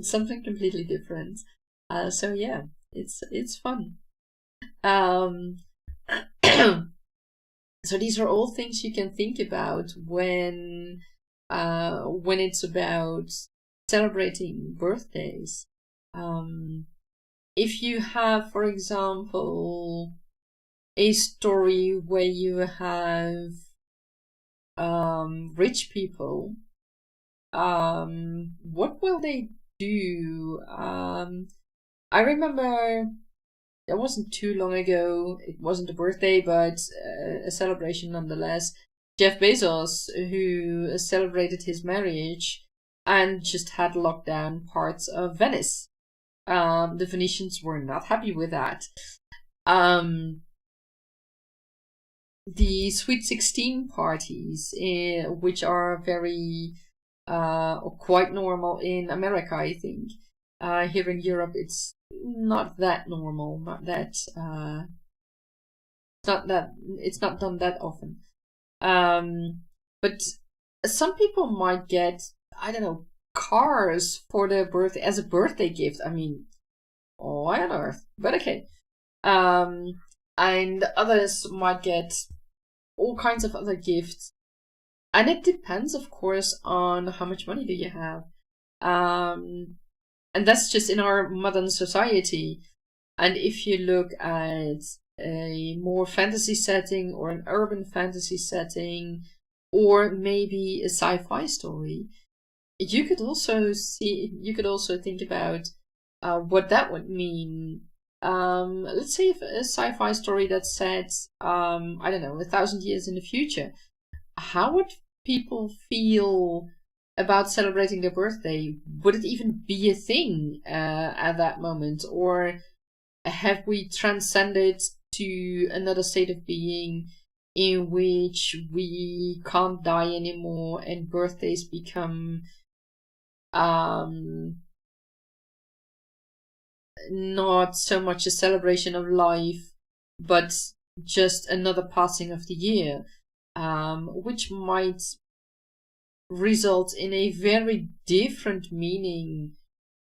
something completely different. So yeah, it's fun. So these are all things you can think about when it's about celebrating birthdays. If you have, for example, a story where you have rich people, what will they do? I remember it wasn't too long ago, it wasn't a birthday, but a celebration nonetheless. Jeff Bezos, who celebrated his marriage and just had locked down parts of Venice. The Venetians were not happy with that. The Sweet 16 parties, which are very quite normal in America, I think. Here in Europe, it's not that normal, it's not done that often. But some people might get, I don't know, cars for their birthday as a birthday gift. I mean, why on earth? But okay. And others might get all kinds of other gifts. And it depends, of course, on how much money do you have. And that's just in our modern society. And if you look at a more fantasy setting, or an urban fantasy setting, or maybe a sci-fi story, you could also think about what that would mean. Let's say if a sci-fi story that's set, I don't know, 1,000 years in the future, how would people feel about celebrating their birthday? Would it even be a thing at that moment, or have we transcended to another state of being in which we can't die anymore and birthdays become not so much a celebration of life, but just another passing of the year, which might result in a very different meaning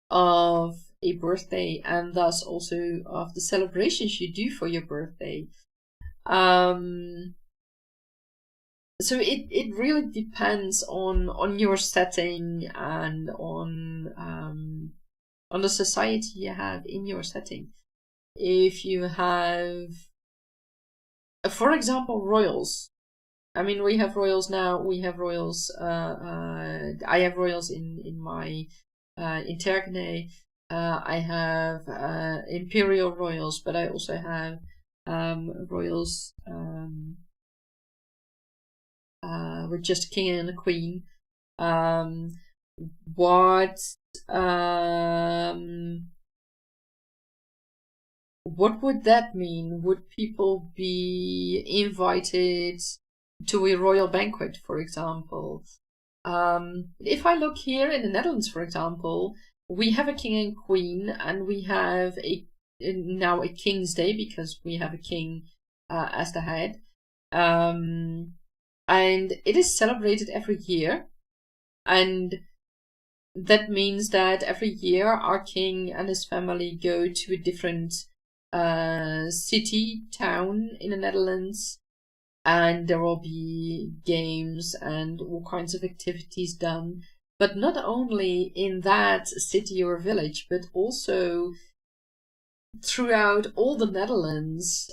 of a birthday, and thus also of the celebrations you do for your birthday. So it really depends on your setting and on the society you have in your setting. If you have, for example, royals. I mean, we have royals now. We have royals. I have royals in my in Tergene. I have imperial royals, but I also have royals with just a king and a queen. What would that mean? Would people be invited to a royal banquet, for example? If I look here in the Netherlands, for example, we have a king and queen, and we have now a King's Day because we have a king as the head. And it is celebrated every year. And that means that every year our king and his family go to a different city, town in the Netherlands, and there will be games and all kinds of activities done. But not only in that city or village, but also throughout all the Netherlands,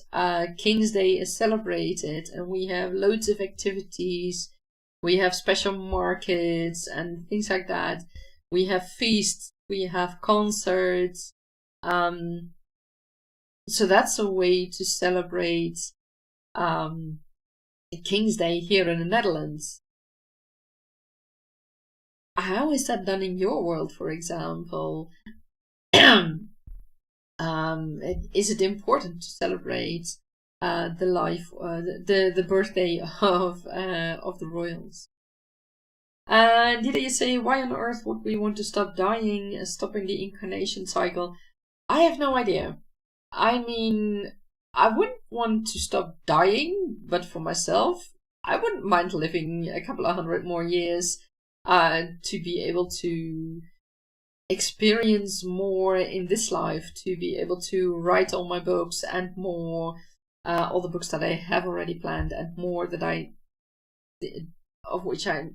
King's Day is celebrated, and we have loads of activities. We have special markets and things like that. We have feasts, we have concerts. So that's a way to celebrate King's Day here in the Netherlands. How is that done in your world, for example? Is it important to celebrate the life, the birthday of the royals? And did you say, why on earth would we want to stop dying, stopping the incarnation cycle? I have no idea. I mean, I wouldn't want to stop dying, but for myself, I wouldn't mind living a couple of 100 more years to be able to experience more in this life, to be able to write all my books and more, all the books that I have already planned and more that of which I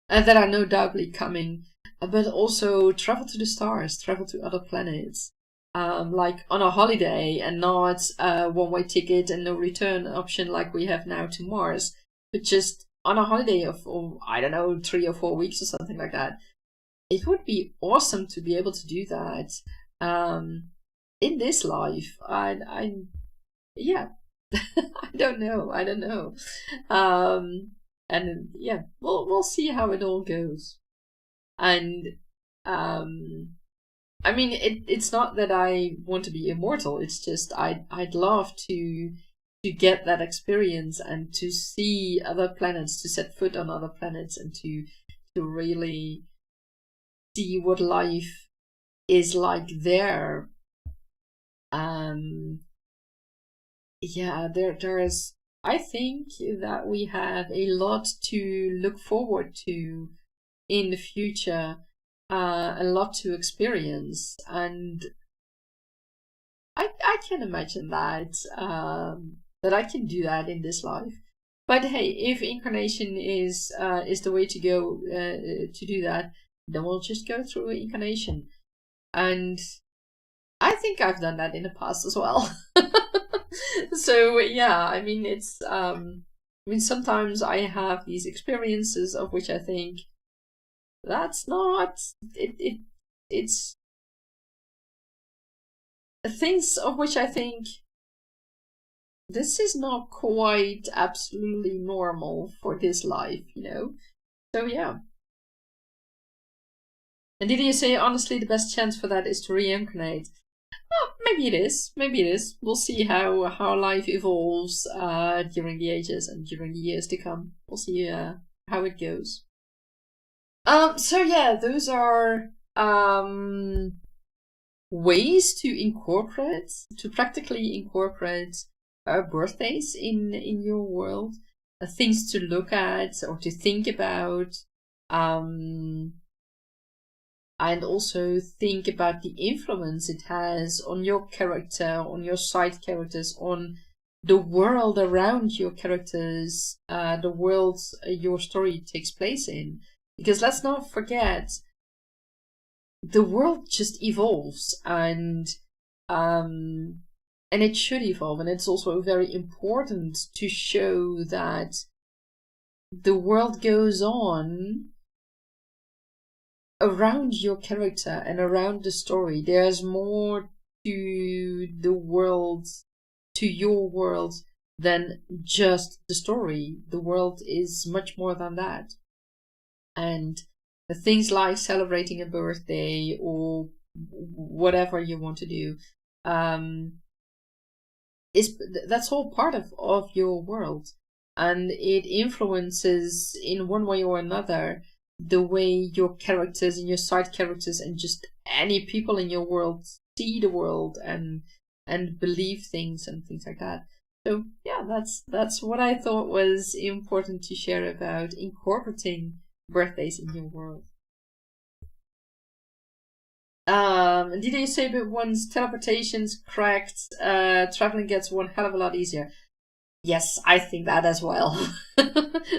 that are no doubtly coming, but also travel to the stars, travel to other planets, like on a holiday and not a one-way ticket and no return option like we have now to Mars, but just on a holiday of, I don't know, 3 or 4 weeks or something like that. It would be awesome to be able to do that in this life. Yeah, I don't know. And yeah, we'll see how it all goes. And I mean, it's not that I want to be immortal. It's just I'd love to get that experience and to see other planets, to set foot on other planets, and to really see what life is like there. Yeah, there is. I think that we have a lot to look forward to in the future, a lot to experience, and I can imagine that that I can do that in this life. But hey, if incarnation is the way to go to do that, then we'll just go through incarnation. And I think I've done that in the past as well. So yeah, I mean, it's I mean, sometimes I have these experiences of which I think that's not it's things of which I think this is not quite absolutely normal for this life, you know? So yeah. And did you say, honestly, the best chance for that is to reincarnate? Maybe it is. Maybe it is. We'll see how life evolves during the ages and during the years to come. We'll see how it goes. So yeah, those are ways to practically incorporate birthdays in your world, things to look at or to think about. And also think about the influence it has on your character, on your side characters, on the world around your characters, the world your story takes place in. Because let's not forget, the world just evolves, and it should evolve, and it's also very important to show that the world goes on around your character and around the story. There's more to the world, to your world, than just the story. The world is much more than that. And things like celebrating a birthday or whatever you want to do, that's all part of your world. And it influences in one way or another the way your characters and your side characters and just any people in your world see the world and believe things and things like that. So yeah, that's what I thought was important to share about incorporating birthdays in your world. Did you say that once teleportation's cracked, traveling gets one hell of a lot easier? Yes, I think that as well.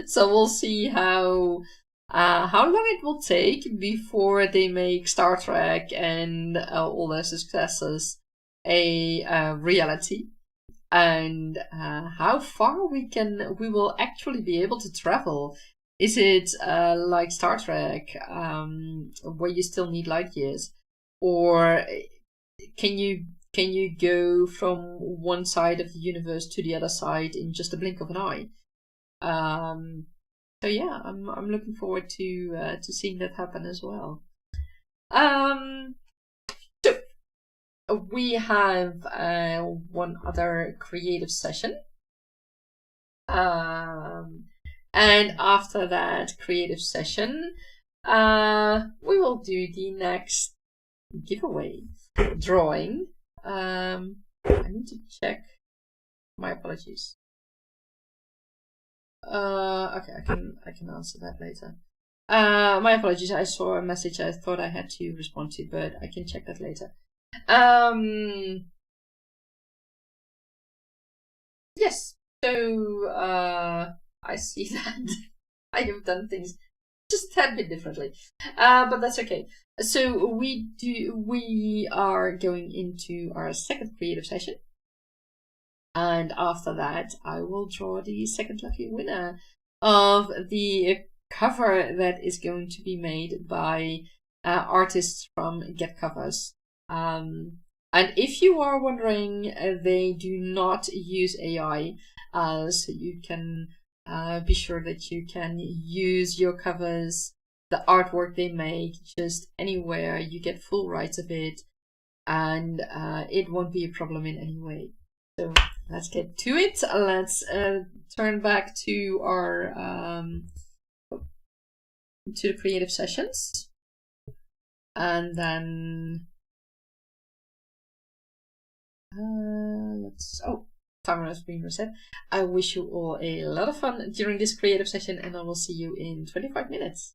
So we'll see how long it will take before they make Star Trek and all their successes a reality, and how far we will actually be able to travel. Is it like Star Trek, where you still need light years, or can you go from one side of the universe to the other side in just a blink of an eye? So yeah, I'm looking forward to seeing that happen as well. So we have one other creative session, and after that creative session, we will do the next giveaway drawing. I need to check. My apologies. Okay, I can answer that later. My apologies. I saw a message I thought I had to respond to, but I can check that later. Yes. So I see that I have done things just a tad bit differently, but that's okay. So we are going into our second creative session. And after that, I will draw the second lucky winner of the cover that is going to be made by artists from Get Covers. And if you are wondering, they do not use AI, so you can be sure that you can use your covers, the artwork they make, just anywhere. You get full rights of it, and it won't be a problem in any way. So let's get to it. Let's turn back to our to the creative sessions, and then timer has been reset. I wish you all a lot of fun during this creative session, and I will see you in 25 minutes.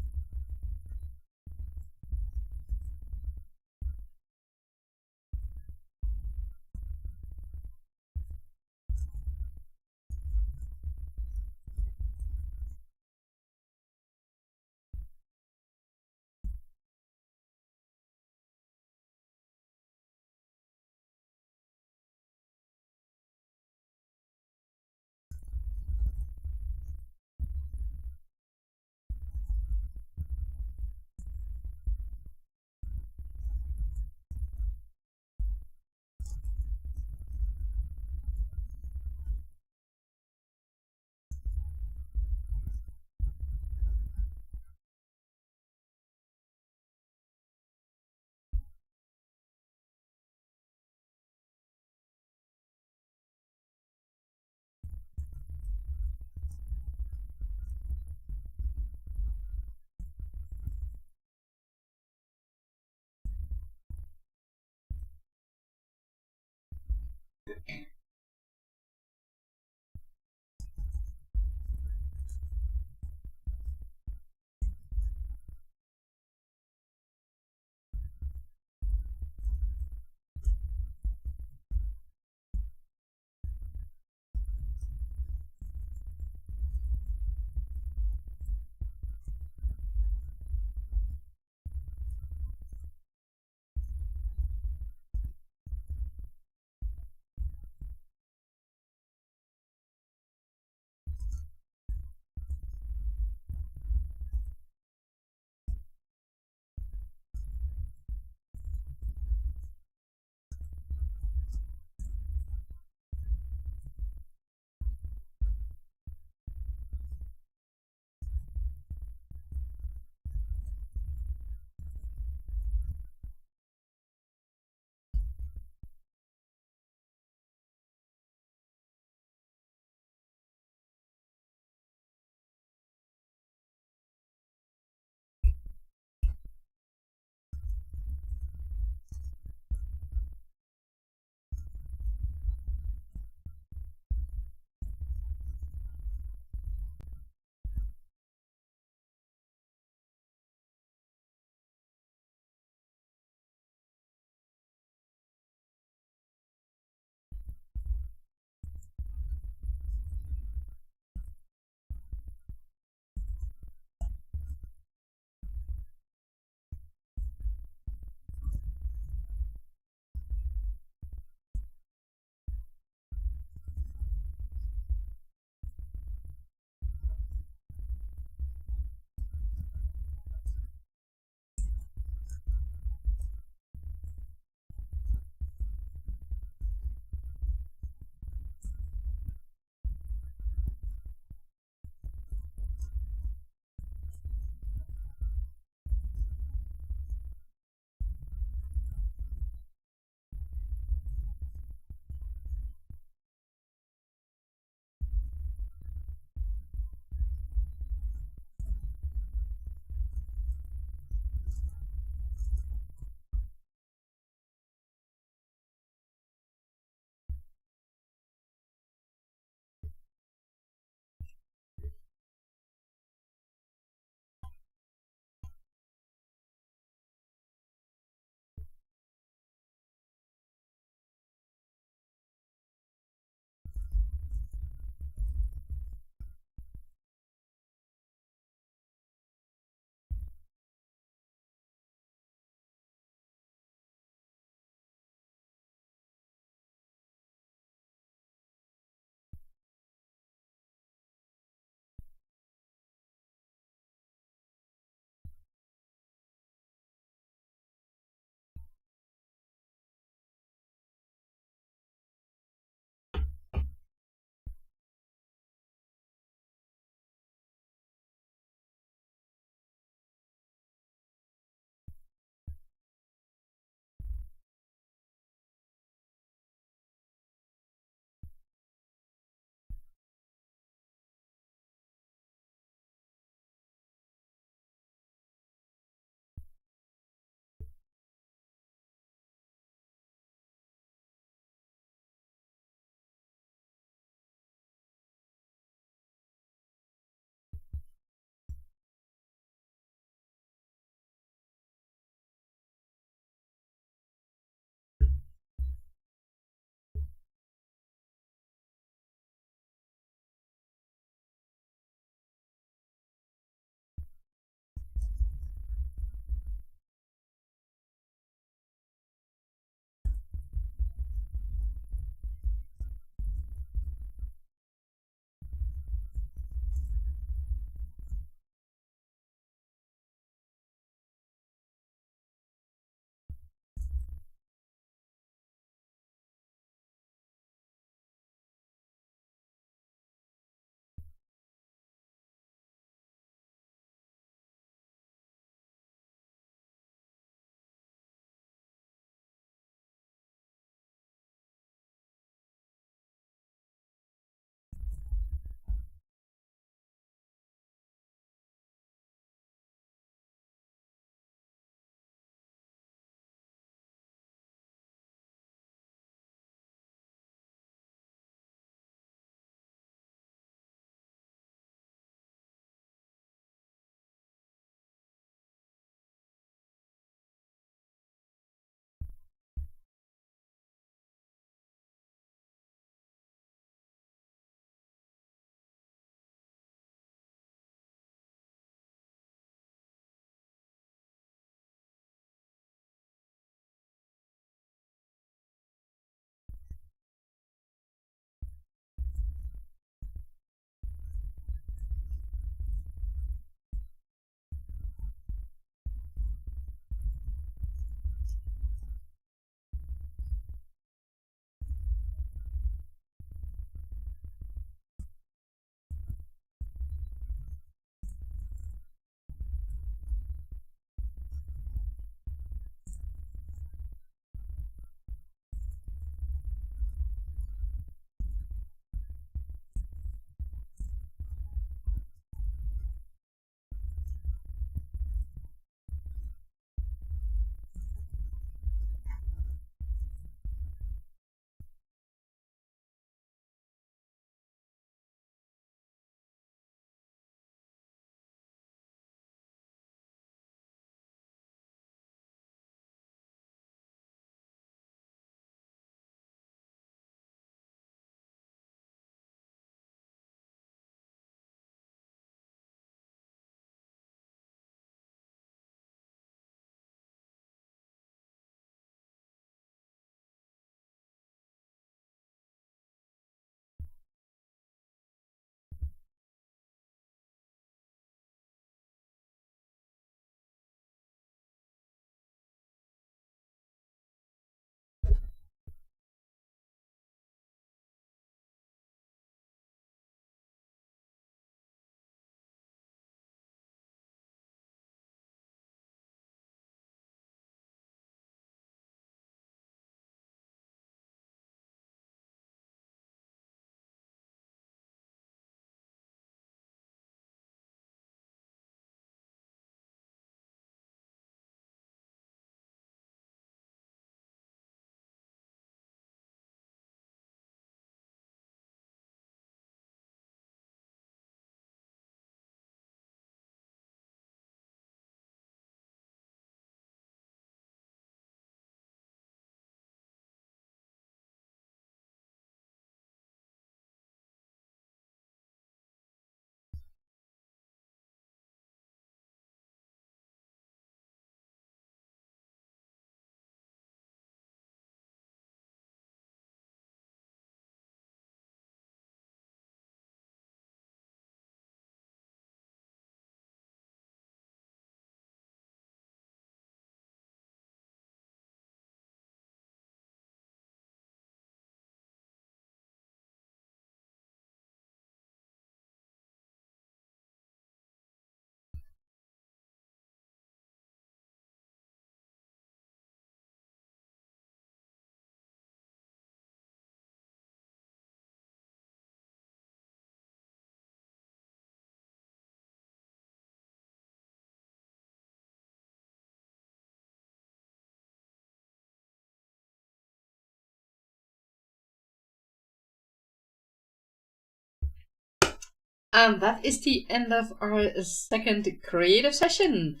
And that is the end of our second creative session.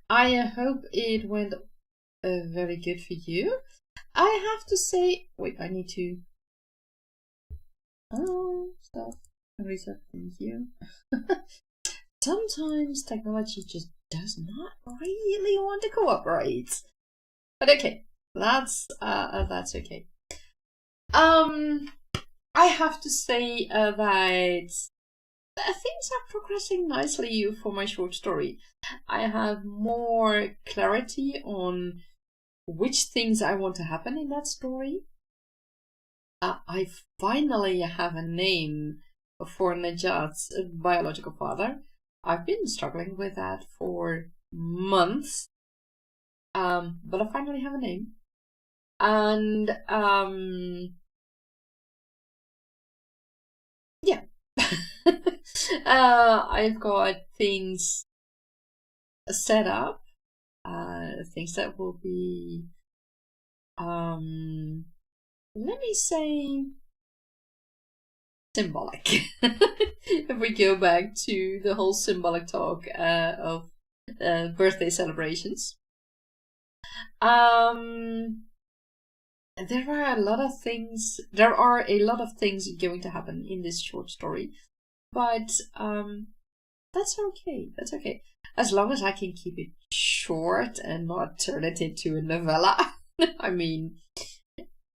I hope it went very good for you. I have to say, wait, I need to. Oh, stop. Reset, thank you. Sometimes technology just does not really want to cooperate. But okay, that's okay. I have to say that things are progressing nicely for my short story. I have more clarity on which things I want to happen in that story. I finally have a name for Najat's biological father. I've been struggling with that for months, but I finally have a name. And yeah. I've got things set up, things that will be, let me say, symbolic. If we go back to the whole symbolic talk of birthday celebrations. There are a lot of things going to happen in this short story, but that's okay. That's okay. As long as I can keep it short and not turn it into a novella. I mean,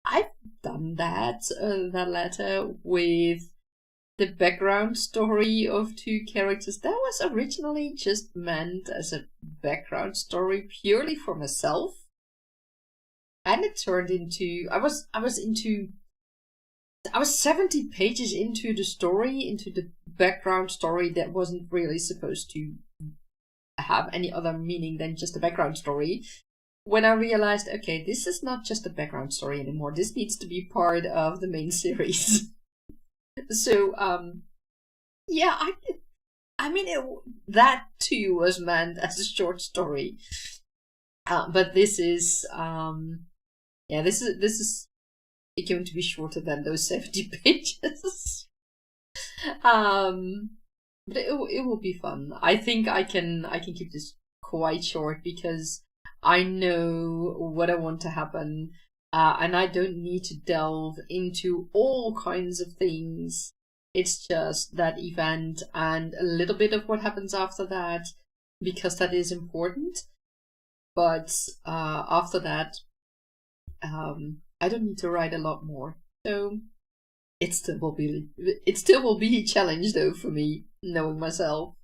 I've done that letter with the background story of two characters. That was originally just meant as a background story purely for myself. And it turned into, I was 70 pages into the story, into the background story that wasn't really supposed to have any other meaning than just a background story. When I realized, okay, this is not just a background story anymore. This needs to be part of the main series. So, yeah, I mean, that too was meant as a short story. But this is, yeah, this is going to be shorter than those 70 pages. But it will be fun. I think I can keep this quite short because I know what I want to happen, and I don't need to delve into all kinds of things. It's just that event and a little bit of what happens after that, because that is important. But after that, I don't need to write a lot more. So it still will be a challenge though for me, knowing myself.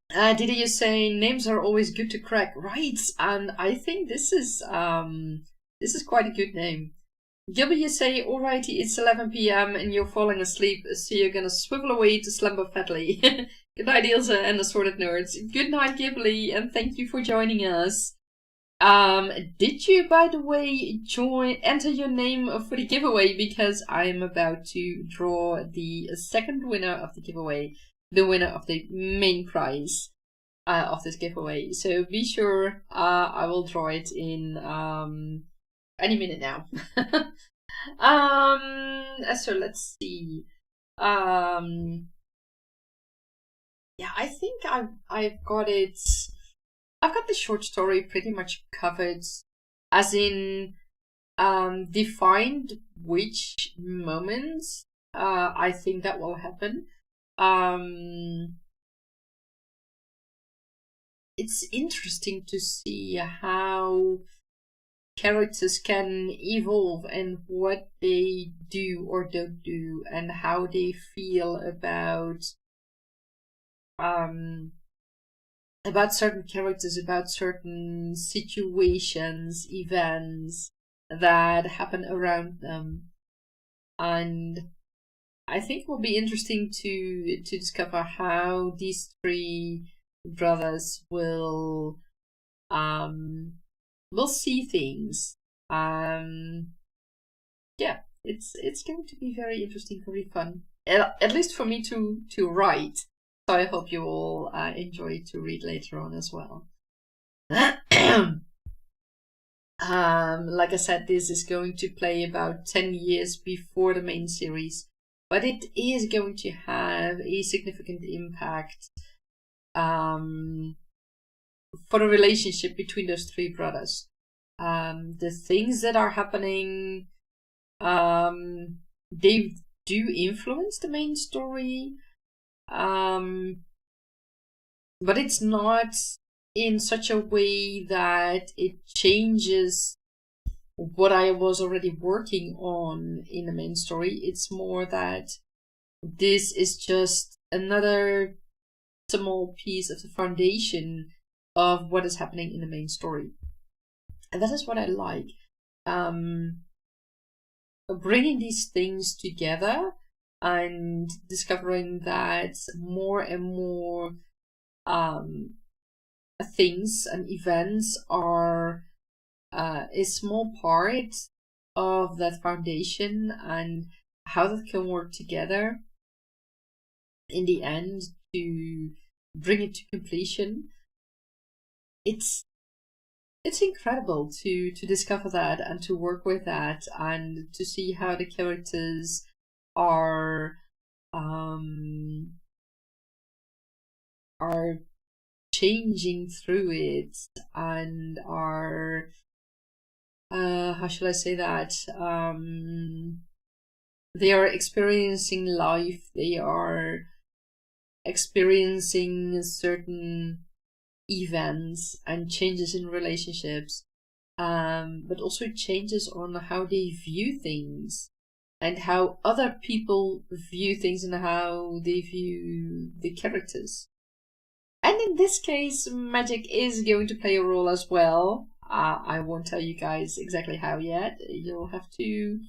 Did you say names are always good to crack? Right, and I think this is quite a good name. Gilbert, you say, alrighty, it's 11 p.m. and you're falling asleep, so you're gonna swivel away to slumber fatly. Good night, Ilse and Assorted Nerds. Good night, Ghibli, and thank you for joining us. Did you, by the way, enter your name for the giveaway? Because I am about to draw the second winner of the giveaway, the winner of the main prize of this giveaway. So be sure, I will draw it in any minute now. So let's see. Yeah, I think I've got it. I've got the short story pretty much covered, as in defined which moments I think that will happen. It's interesting to see how characters can evolve and what they do or don't do and how they feel about certain characters, about certain situations, events that happen around them. And I think it will be interesting to discover how these three brothers will see things. Yeah, it's going to be very interesting, very fun. At least for me to write. So I hope you all enjoy to read later on as well. Like I said, this is going to play about 10 years before the main series. but it is going to have a significant impact for the relationship between those three brothers. The things that are happening, they do influence the main story, but it's not in such a way that it changes what I was already working on in the main story. It's more that this is just another small piece of the foundation of what is happening in the main story. And that is what I like. Bringing these things together and discovering that more and more things and events are a small part of that foundation, and how that can work together in the end to bring it to completion. It's incredible to discover that and to work with that and to see how the characters are changing through it and are how should I say that, they are experiencing life, they are experiencing certain events and changes in relationships, but also changes on how they view things and how other people view things and how they view the characters. And in this case, magic is going to play a role as well. I won't tell you guys exactly how yet. You'll have to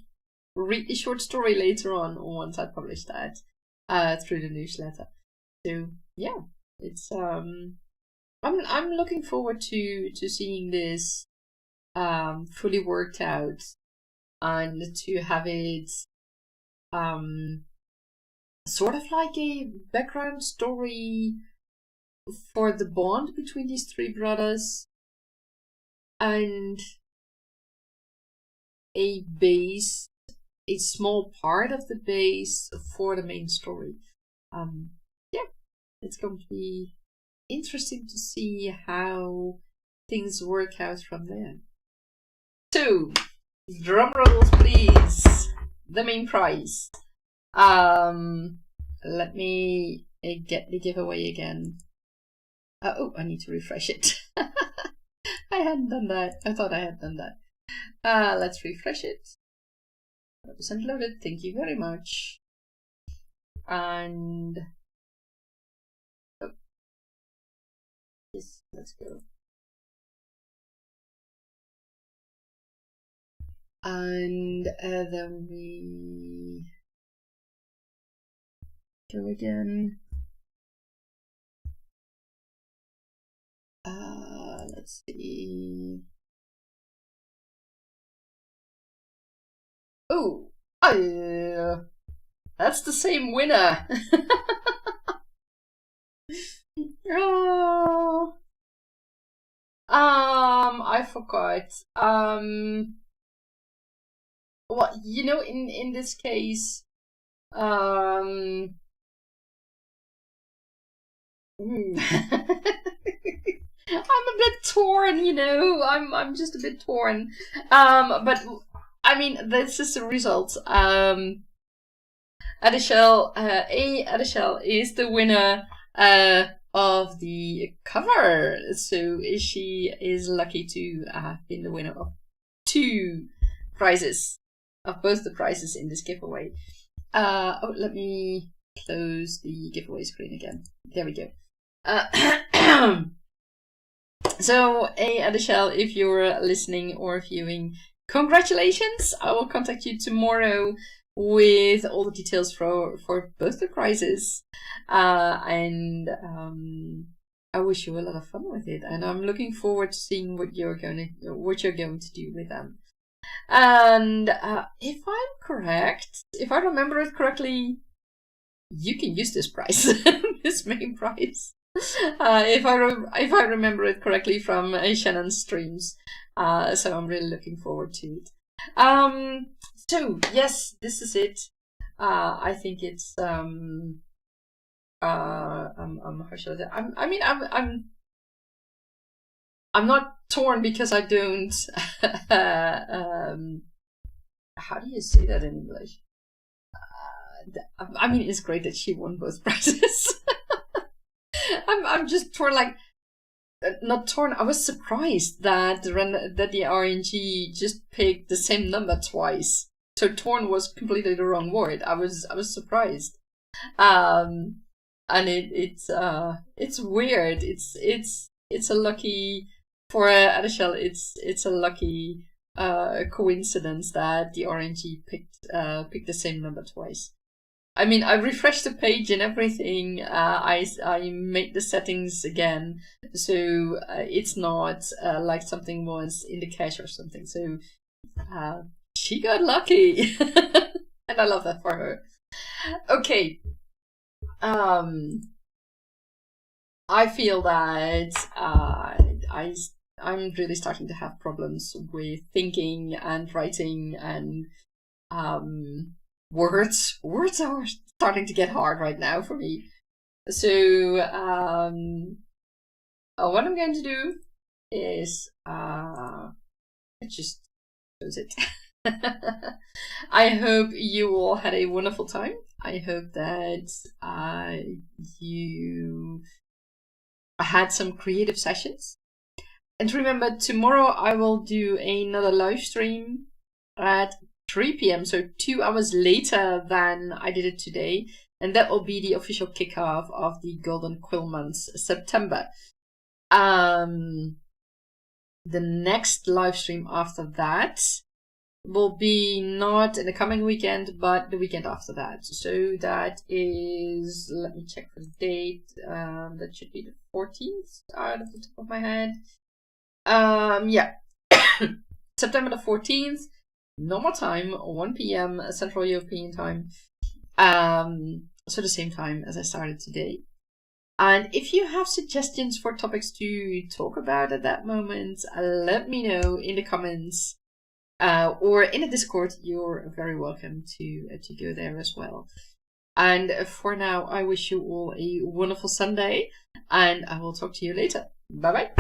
read the short story later on once I publish that through the newsletter. So yeah, it's I'm looking forward to seeing this fully worked out and to have it sort of like a background story for the bond between these three brothers, and a base, a small part of the base for the main story. Yeah, it's going to be interesting to see how things work out from there. So, drum rolls please. The main prize. Let me get the giveaway again. Oh, I need to refresh it. I hadn't done that. I thought I had done that. Let's refresh it. 100% loaded. Thank you very much. And oh, yes, let's go. And then we go again. Let's see. Oh, that's the same winner. Oh, I forgot. Well, you know, in this case, I'm a bit torn, you know. I'm just a bit torn. But I mean, this is the result. Adishel, Adishel is the winner of the cover, so she is lucky to have been the winner of 2 prizes, of both the prizes in this giveaway. Oh, let me close the giveaway screen again. There we go. So, Adishel, if you're listening or viewing, congratulations! I will contact you tomorrow with all the details for both the prizes, and I wish you a lot of fun with it. And I'm looking forward to seeing what you're going to do with them. And if I'm correct, if I remember it correctly, you can use this prize, this main prize. If I remember it correctly from Shannon's streams, so I'm really looking forward to it. So yes, this is it. I think it's how should I say? I'm not torn because I don't. How do you say that in English? I mean, it's great that she won both prizes. I'm just torn, like, not torn. I was surprised that the RNG just picked the same number twice. So torn was completely the wrong word. I was surprised. And it's weird. It's a lucky for Adishel. It's a lucky coincidence that the RNG picked the same number twice. I mean, I refreshed the page and everything. I made the settings again, so it's not like something was in the cache or something. So she got lucky, and I love that for her. Okay. I feel that I'm really starting to have problems with thinking and writing and words are starting to get hard right now for me. So what I'm going to do is just close it. I hope you all had a wonderful time. I hope that you had some creative sessions. And remember, tomorrow I will do another live stream at 3 p.m, so 2 hours later than I did it today, and that will be the official kickoff of the Golden Quill month, September. The next live stream after that will be not in the coming weekend, but the weekend after that. So that is, let me check for the date. That should be the 14th out of the top of my head. Yeah, September the 14th. Normal time, 1 p.m. Central European time. So the same time as I started today. And if you have suggestions for topics to talk about at that moment, let me know in the comments or in the Discord. You're very welcome to go there as well. And for now, I wish you all a wonderful Sunday, and I will talk to you later. Bye bye.